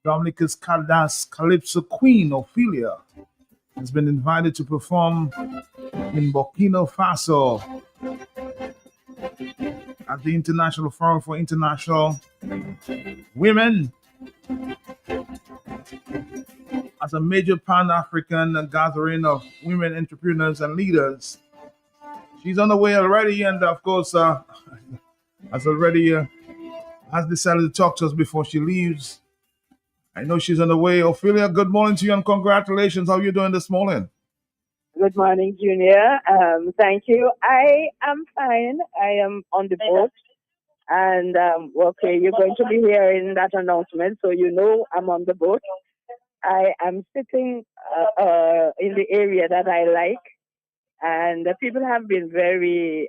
Dominica's Calypso queen, Ophelia, has been invited to perform in Burkina Faso at the International Forum for International Women as a major Pan-African gathering of women entrepreneurs and leaders. She's on the way already, and of course, has decided to talk to us before she leaves. I know she's on the way. Ophelia, good morning to you and congratulations. How are you doing this morning? Good morning, Junior. Thank you. I am fine. I am on the boat. And, okay, you're going to be hearing that announcement, so you know I'm on the boat. I am sitting in the area that I like, and the people have been very,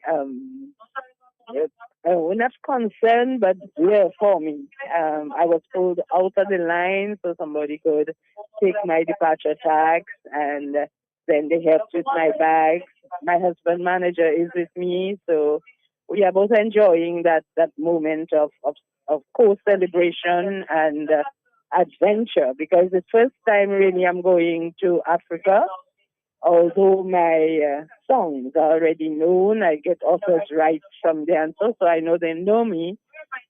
not concerned, but there for me. I was pulled out of the line so somebody could take my departure tags, and then they helped with my bags. My husband manager is with me, so we are both enjoying that moment of co-celebration and adventure, because the first time really I'm going to Africa. Although my songs are already known, I get offers right from there, and so I know they know me.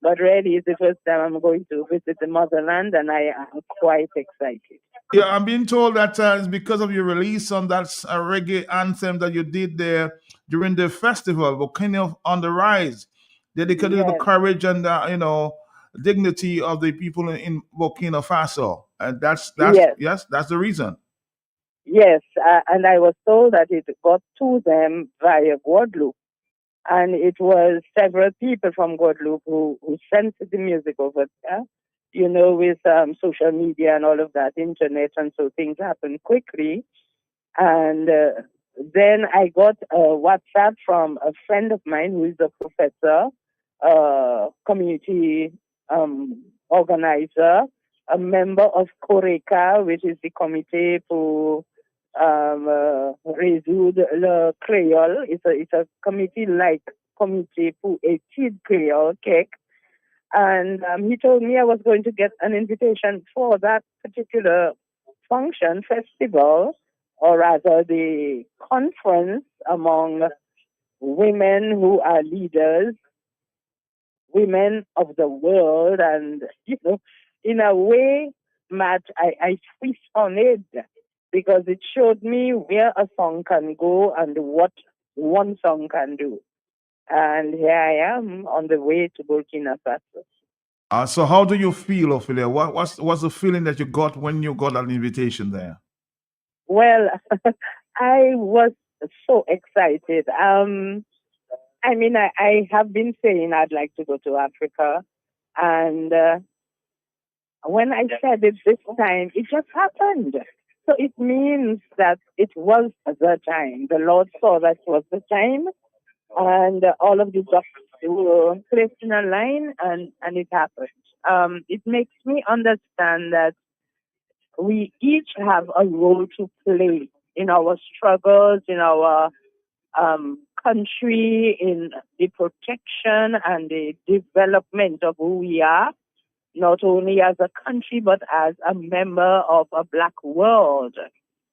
But really, it's the first time I'm going to visit the motherland, and I am quite excited. Yeah, I'm being told that it's because of your release on that reggae anthem that you did there during the festival, Volcano on the Rise, dedicated to the courage and dignity of the people in Burkina Faso, and that's the reason. Yes, and I was told that it got to them via Guadeloupe. And it was several people from Guadeloupe who sent the music over there, with social media and all of that, internet, and so things happen quickly. And then I got a WhatsApp from a friend of mine who is a professor, community organizer, a member of CORECA, which is the Comité pour résoudre le créole. It's a committee like Comité pour étude créole, CEC. And he told me I was going to get an invitation for that particular festival, or rather the conference among women who are leaders, women of the world. And, in a way, Matt, I twist on it, because it showed me where a song can go and what one song can do. And here I am on the way to Burkina Faso. So how do you feel, Ophelia? What's the feeling that you got when you got an invitation there? Well, I was so excited. I have been saying I'd like to go to Africa. And when I said it this time, it just happened. So it means that it was the time. The Lord saw that it was the time, and all of the ducks were placed in a line, and it happened. It makes me understand that we each have a role to play in our struggles, in our country in the protection and the development of who we are, not only as a country, but as a member of a Black world,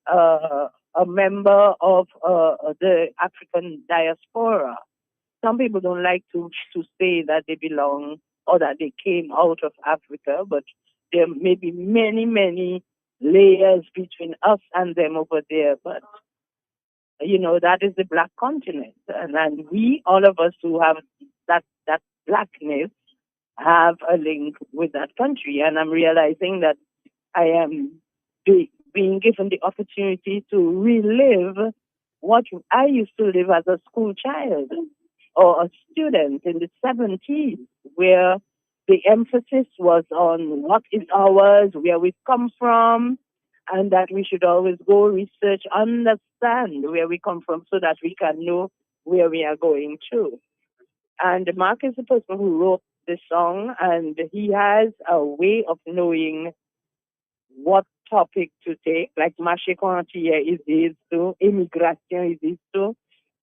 a member of the African diaspora. Some people don't like to say that they belong or that they came out of Africa, but there may be many, many layers between us and them over there. But, you know, that is the Black continent. And we, all of us who have that Blackness, have a link with that country. And I'm realizing that I am being given the opportunity to relive what I used to live as a school child or a student in the 70s, where the emphasis was on what is ours, where we've come from, and that we should always go research, understand where we come from so that we can know where we are going to. And Mark is the person who wrote this song, and he has a way of knowing what topic to take, like Marché Quartier is his too, Immigration is his too.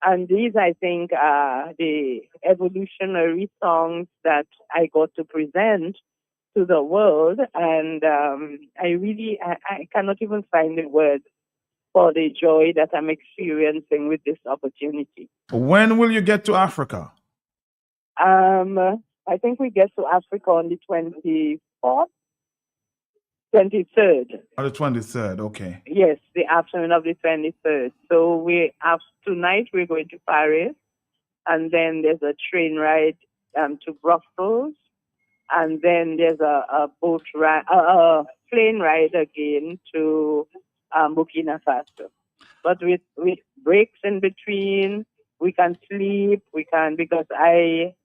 And these, I think, are the evolutionary songs that I got to present to the world. And I cannot even find the words for the joy that I'm experiencing with this opportunity. When will you get to Africa? I think we get to Africa on the 24th, 23rd. On the 23rd, okay. Yes, the afternoon of the 23rd. So tonight we're going to Paris, and then there's a train ride to Brussels, and then there's a boat ride, a plane ride again to Burkina Faso. But with breaks in between, we can sleep, because I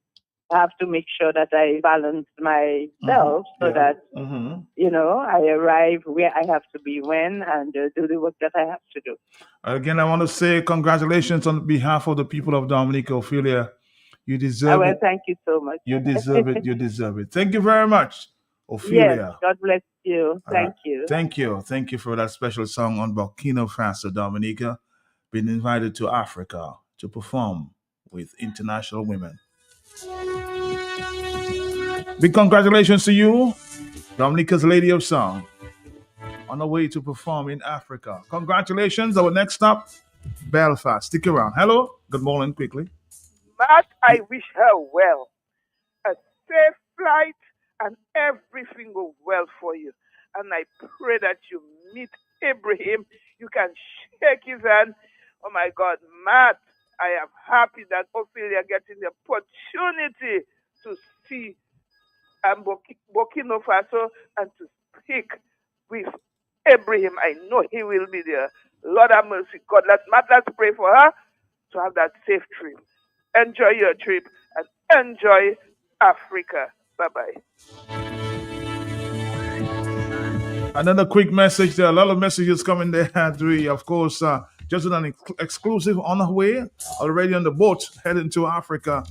have to make sure that I balance myself so that, you know, I arrive where I have to be when and do the work that I have to do. Again, I want to say congratulations on behalf of the people of Dominica. Ophelia, you deserve it. Thank you so much. You deserve it. You deserve it. Thank you very much, Ophelia. Yes, God bless you. Thank you. Thank you. Thank you for that special song on Burkina Faso, Dominica. Been invited to Africa to perform with international women. Big congratulations to you, Dominica's Lady of Song, on the way to perform in Africa. Congratulations. Our next stop, Belfast. Stick around. Hello. Good morning, quickly. Matt, I wish her well. A safe flight and everything go well for you. And I pray that you meet Ibrahim. You can shake his hand. Oh my God, Matt, I am happy that Ophelia getting the opportunity to see Burkina Faso and to speak with Ibrahim. I know he will be there. Lord have mercy. God, let's pray for her to have that safe trip. Enjoy your trip and enjoy Africa. Bye-bye. Another quick message. There are a lot of messages coming there, Dre. Of course, just an exclusive on the way, already on the boat, heading to Africa,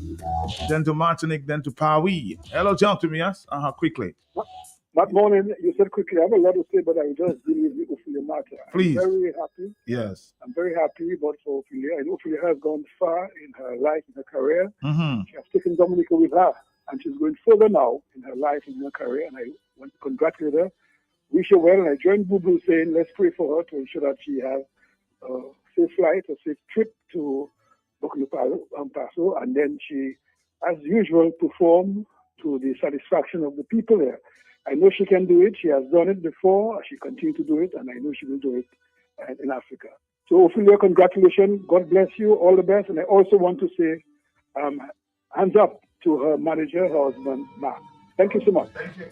then to Martinique, then to Paris. Hello, talk to me, yes? Quickly. Good morning. You said quickly. I have a lot to say, but I will just deal with the Ophelia matter. Please. I'm very happy. Yes. I'm very happy about Ophelia. And Ophelia has gone far in her life, in her career. She has taken Dominica with her, and she's going further now in her life, in her career. And I want to congratulate her. Wish her well. And I joined Boo saying, let's pray for her to ensure that she has a safe flight, a safe trip to Burkina Faso, and then she, as usual, perform to the satisfaction of the people there. I know she can do it. She has done it before. She continues to do it, and I know she will do it in Africa. So, Ophelia, congratulations. God bless you. All the best. And I also want to say hands up to her manager, her husband, Mark. Thank you so much. Thank you.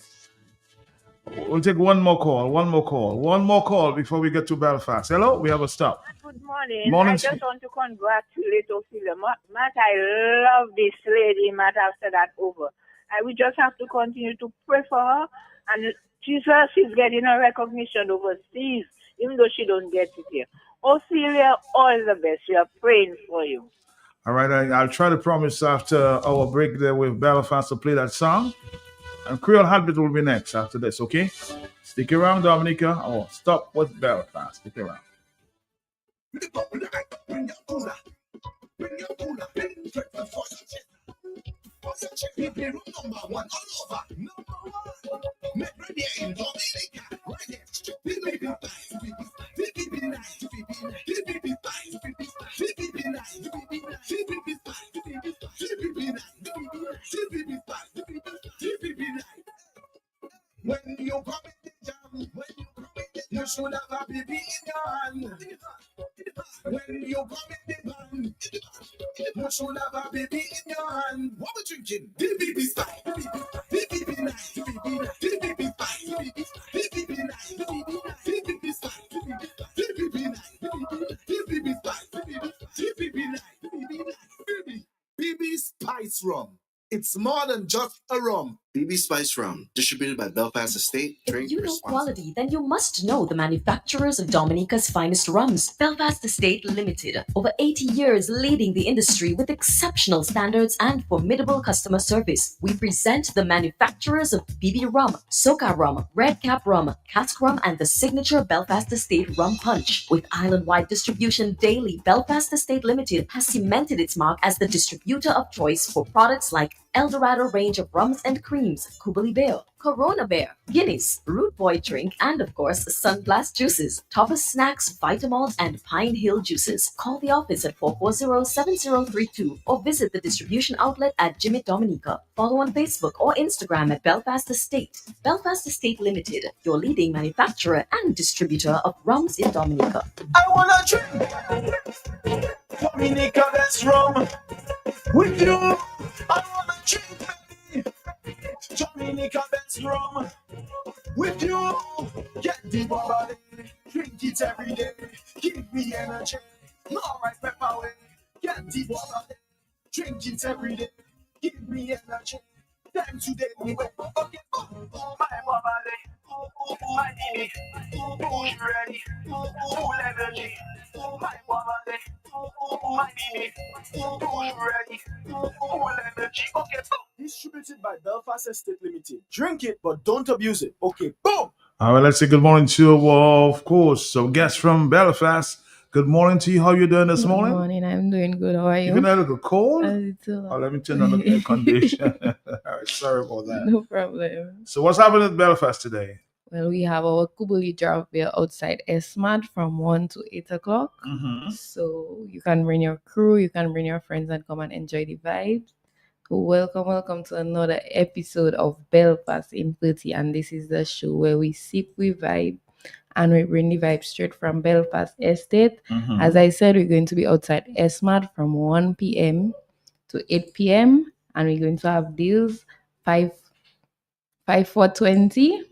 We'll take one more call before we get to Belfast. Hello, we have a stop. Good morning. Morning. I just want to congratulate Ophelia. Matt, I love this lady. Matt, I've said that over. We just have to continue to pray for her. And Jesus is getting her recognition overseas, even though she don't get it here. Ophelia, all the best. We are praying for you. All right, I'll try to promise after our break there with Belfast to play that song. And Creole Heartbeat will be next after this, okay? Stick around, Dominica, or stop with Belfast. Stick around. Bring your cooler, bring breakfast for your chest. For your chest, PP room number one all over. Number one. Make ready in Dominica. Right there. PPP nice. PPP nice. PPP nice. PPP nice. PPP nice. PPP nice. PPP nice. When you come in the jam, you should have a baby in your hand. When you come in the van, you should have a baby in your hand. What we drinking? DBB style. DBB nice. DBB fine. DBB nice. DBB style. DBB nice. DBB fine. DBB nice. BB Spice Rum. It's more than just a rum. BB Spice Rum, distributed by Belfast Estate. Drink If you know responsibly. quality, then you must know the manufacturers of Dominica's finest rums. Belfast Estate Limited. Over 80 years leading the industry with exceptional standards and formidable customer service. We present the manufacturers of BB Rum, Soca Rum, Red Cap Rum, Cask Rum, and the signature Belfast Estate Rum Punch. With island-wide distribution daily, Belfast Estate Limited has cemented its mark as the distributor of choice for products like Eldorado range of rums and creams, Kubali Bear, Corona Bear, Guinness, Root Boy drink, and of course, Sunblast juices, Toffee snacks, Vitamalt, and Pine Hill juices. Call the office at 440-7032 or visit the distribution outlet at Jimmy Dominica. Follow on Facebook or Instagram at Belfast Estate. Belfast Estate Limited, your leading manufacturer and distributor of rums in Dominica. I wanna drink Dominica, that's rum with you. I wanna drink Dominica, that's rum with you. Get the body, drink it every day. Give me energy, alright, pepper way. Get the body, drink it every day. Give me energy. Time today, we went. Okay, my body, my knee, push ready, full energy. My body, my knee, push ready, full energy. Okay, boom. Distributed by Belfast Estate Limited. Drink it, but don't abuse it. Okay, boom. All right, let's say good morning to, of course, some guests from Belfast. Good morning to you. How you doing this morning? Good morning. I'm doing good. How are you? You getting a little cold? A little. Oh, let me turn on the air condition. All right, sorry about that. No problem. So what's happening in Belfast today? Well, we have our Kubuli draft beer outside SMAT from 1 to 8 o'clock. So you can bring your crew, you can bring your friends and come and enjoy the vibes. Welcome to another episode of Belfast in 30. And this is the show where we sip, we vibe, and we bring the vibe straight from Belfast Estate. As I said, we're going to be outside SMAT from 1 p.m. to 8 p.m. And we're going to have deals 5 for 20.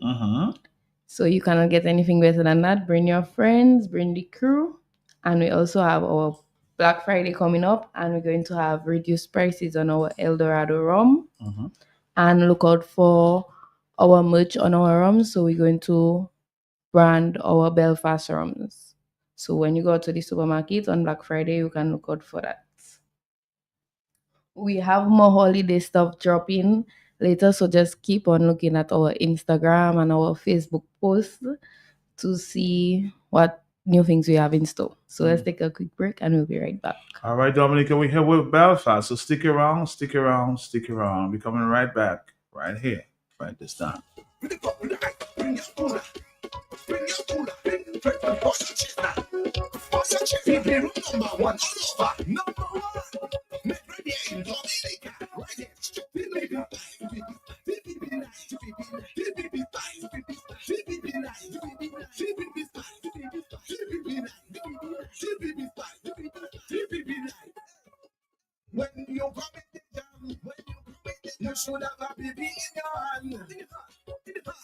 So you cannot get anything better than that. Bring your friends, bring the crew. And we also have our Black Friday coming up, and we're going to have reduced prices on our Eldorado rum. And look out for our merch on our rums. So we're going to brand our Belfast rums. So when you go to the supermarket on Black Friday, you can look out for that. We have more holiday stuff dropping later, so just keep on looking at our Instagram and our Facebook posts to see what new things we have in store. So let's take a quick break and we'll be right back. All right, Dominica, we're here with Belfast. So stick around. We're coming right back, right here, right this time. Bring your cooler, bring breakfast for your chest now. For your chest, PP room number one all over. Number one. Make ready in Dominica. Right there. PPP nice. PPP nice. PPP nice. PPP nice. PPP nice. When you come in the jam, you should have a baby in your hand.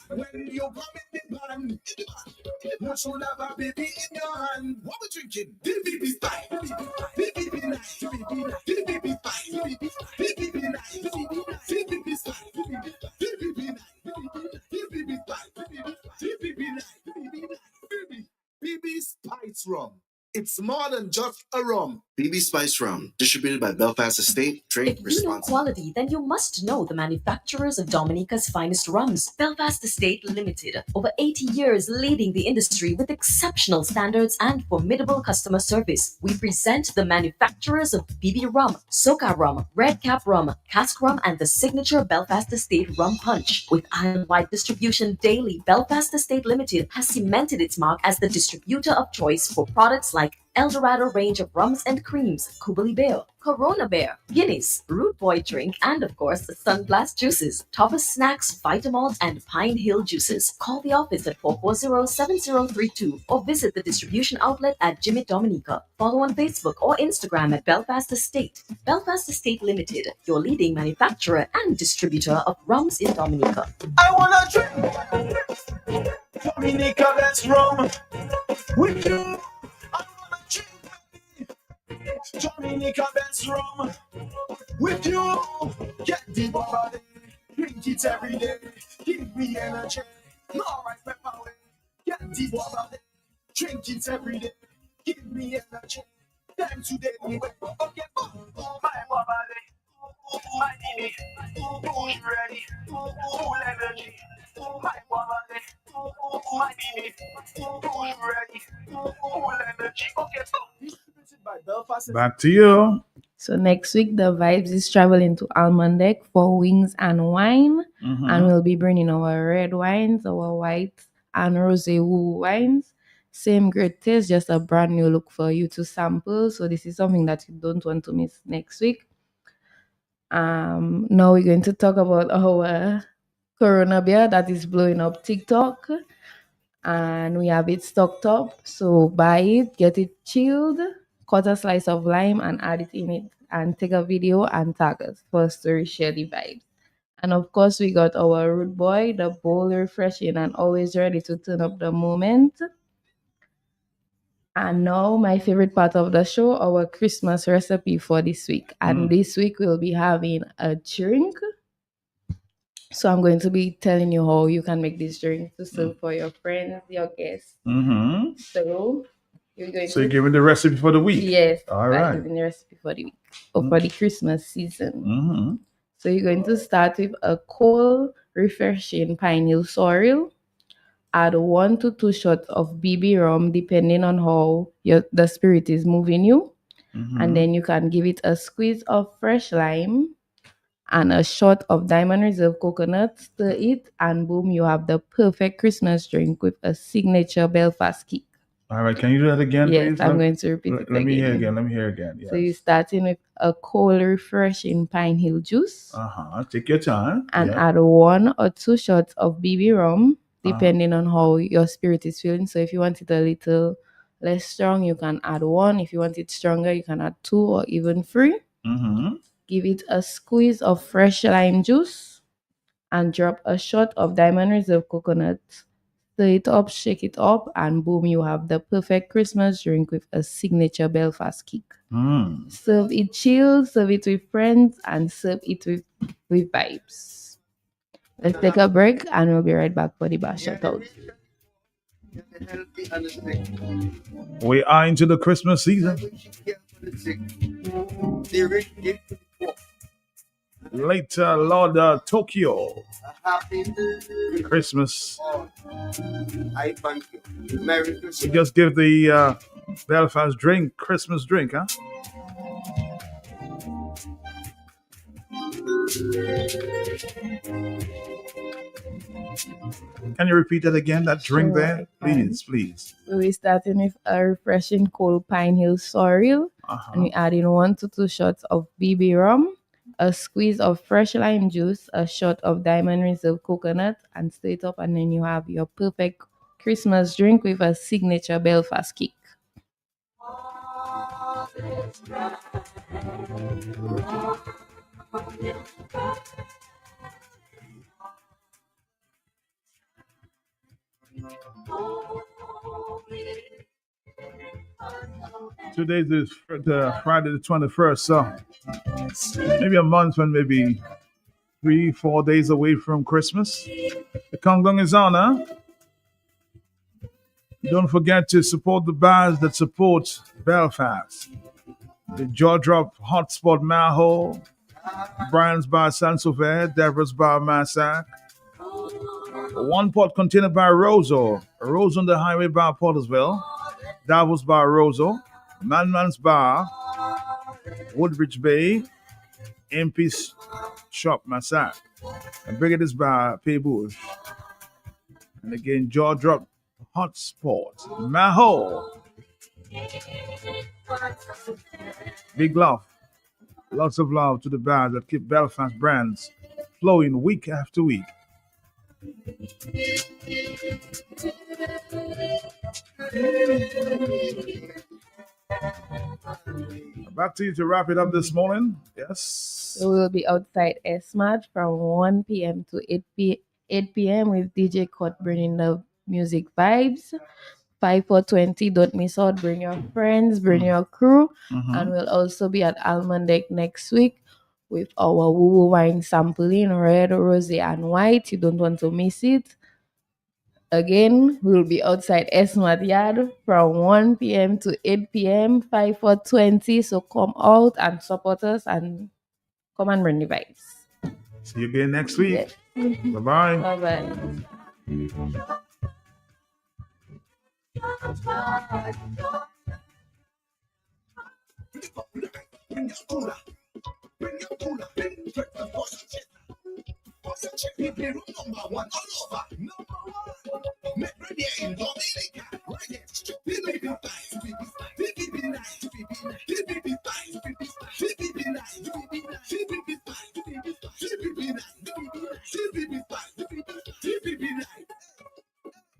When you come in the van, you should have a baby in your hand. What we drinking? DBB style. DBB nice. DBB fine. DBB nice. DBB style. DBB nice. DBB fine. DBB nice. BB Spice Rum. It's more than just a rum. BB Spice Rum, distributed by Belfast Estate. Drink If you know responsibly. quality, then you must know the manufacturers of Dominica's finest rums. Belfast Estate Limited, over 80 years leading the industry with exceptional standards and formidable customer service. We present the manufacturers of BB Rum, Soca Rum, Red Cap Rum, Cask Rum, and the signature Belfast Estate Rum Punch. With island-wide distribution daily, Belfast Estate Limited has cemented its mark as the distributor of choice for products like Eldorado range of rums and creams, Kubali Bear, Corona Bear, Guinness, Root Boy drink, and of course, Sunblast juices, Toppers snacks, Vitamalt, and Pine Hill juices. Call the office at 440-7032 or visit the distribution outlet at Jimmy Dominica. Follow on Facebook or Instagram at Belfast Estate. Belfast Estate Limited, your leading manufacturer and distributor of rums in Dominica. I wanna drink Dominica, that's rum with you. Dominica, that's rum with you. Get the body, drink it every day. Give me energy, alright, pepper way. Get the body, drink it every day. Give me energy. Time today, we wake up. Okay, my body, my knee, push ready, full energy. My body, my knee, push ready, full energy. Okay, by Belfast. Back to you. So next week, the Vibes is traveling to Almondek for wings and wine. And we'll be bringing our red wines, our white and rosé woo wines. Same great taste, just a brand new look for you to sample. So this is something that you don't want to miss next week. Now we're going to talk about our Corona beer that is blowing up TikTok. And we have it stocked up. So buy it, get it chilled, cut a slice of lime and add it in it, and take a video and tag us for us to share the vibes. And of course, we got our Root Boy, the bold, refreshing, and always ready to turn up the moment. And now, my favorite part of the show, our Christmas recipe for this week. And this week, we'll be having a drink. So I'm going to be telling you how you can make this drink to serve for your friends, your guests. So you're giving the recipe for the week? Yes. All right. Giving the recipe for the week or for the Christmas season. So you're going to start with a cold, refreshing Pine Hill sorrel. Add 1 to 2 shots of BB rum, depending on how the spirit is moving you. And then you can give it a squeeze of fresh lime and a shot of Diamond Reserve coconut. Stir it, and boom, you have the perfect Christmas drink with a signature Belfast kick. All right, can you do that again, yes, please? I'm going to repeat it again. Let me hear again. Yes. So you're starting with a cold, refreshing Pine Hill juice. Take your time. And add 1 or 2 shots of BB rum, depending on how your spirit is feeling. So if you want it a little less strong, you can add 1. If you want it stronger, you can add 2 or even 3. Give it a squeeze of fresh lime juice and drop a shot of Diamond Reserve coconut. Stir it up, shake it up, and boom, you have the perfect Christmas drink with a signature Belfast kick. Serve it chilled, serve it with friends, and serve it with vibes. Let's take a break, and we'll be right back for the bar shoutout. We are into the Christmas season. Later, Lord Tokyo. Christmas. I thank you. Merry Christmas. We just give the Belfast drink, Christmas drink, huh? Can you repeat that again, that drink there? Please. So we're starting with a refreshing cold Pine Hill sorrel. And we're adding 1 to 2 shots of BB rum, a squeeze of fresh lime juice, a shot of Diamond Reserve coconut, and stir it up, and then you have your perfect Christmas drink with a signature Belfast kick. Today is Friday the 21st, so maybe a month and maybe 3-4 days away from Christmas. The countdown is on, huh? Don't forget to support the bars that support Belfast. The Jaw Drop Hotspot Maho, Brian's Bar Saint-Sauveur, Deborah's Bar Massac, One Pot Container by Roso, Rose on the Highway Bar Portersville, Davos Bar Roso, Man's Bar, Woodbridge Bay, MP's Shop Massac, and Brigadier's Bar Paybush. And again, Jaw Drop Hotspot Maho. Big love. Lots of love to the bars that keep Belfast brands flowing week after week. Back to you to wrap it up this morning. Yes. So we will be outside SMAT from 1 p.m. to 8 p.m. with DJ Cut bringing the music vibes. 5 for 20, don't miss out. Bring your friends, bring your crew. And we'll also be at Almond Deck next week with our woo wine sampling, red, rosé, and white. You don't want to miss it. Again, we'll be outside SMAT Yard from 1 p.m. to 8 p.m. 5 for 20. So come out and support us and come and bring the vibes. See you again next week. Yes. Bye-bye. Bye-bye.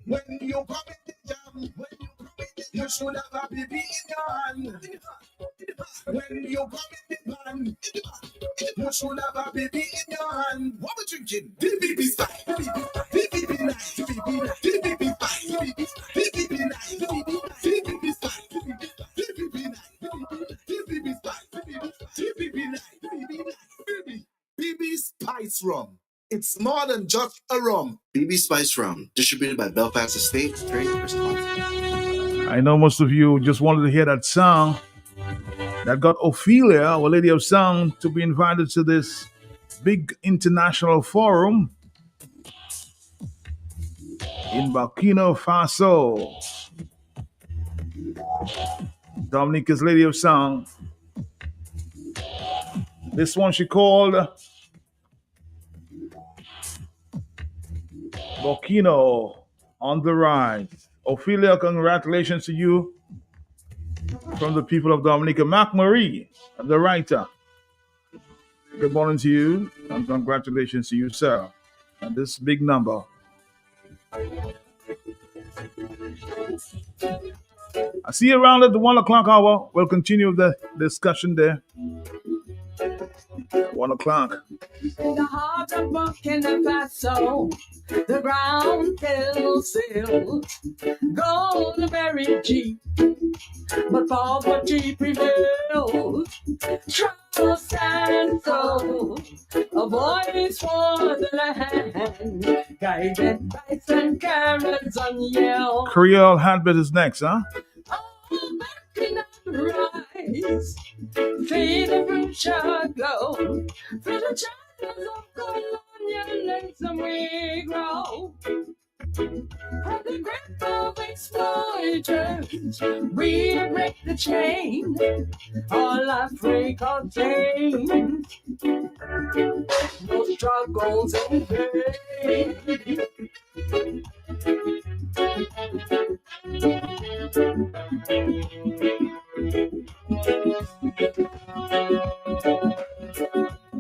When you come in the jam, you should have a baby in your hand. When you come in the van, you should have a baby in your hand. What we drinking? BBB style. BBB nice. BBB fine. BBB nice. BBB style. BBB nice. BBB style. BBB nice. BB Spice Rum. It's more than just a rum. BB Spice Rum, distributed by Belfast Estate, drink responsibly. I know most of you just wanted to hear that song that got Ophelia, Our Lady of Song, to be invited to this big international forum in Burkina Faso. Dominica's Lady of Song. This one she called Burkina on the Rise. Ophelia, congratulations to you from the people of Dominica. Mark Marie, the writer. Good morning to you, and congratulations to you, sir, on this big number. I see you around at the 1 o'clock hour. We'll continue the discussion there. 1 o'clock. In the heart of Burkina Faso, the ground feels still. Gold very cheap, but poverty prevails. Trust and soul, a voice for the land, guided by some carrots on yell. Creole Handbit is next, huh? Oh, Burkina rise, see the future glow, through the shadows of colonialism we grow. From the grip of exploiters, we break the chain, all Africa tames, no struggles in vain.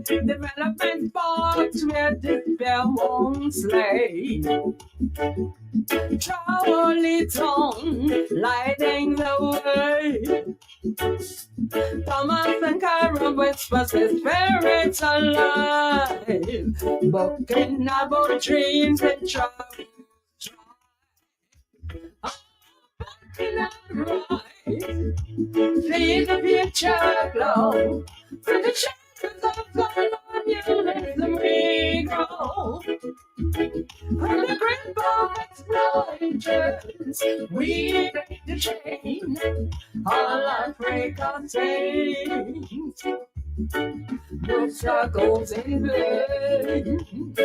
Development sparks where despair won't slay. Travel its on, lighting the way. Thomas and Cara whispers his spirits alive. Booking about dreams and travel. In a rise, see the future glow through the shadows of colonialism we grow. From the grip of exploiters, friends. We break the chain, all our break of chains. No struggles in vain.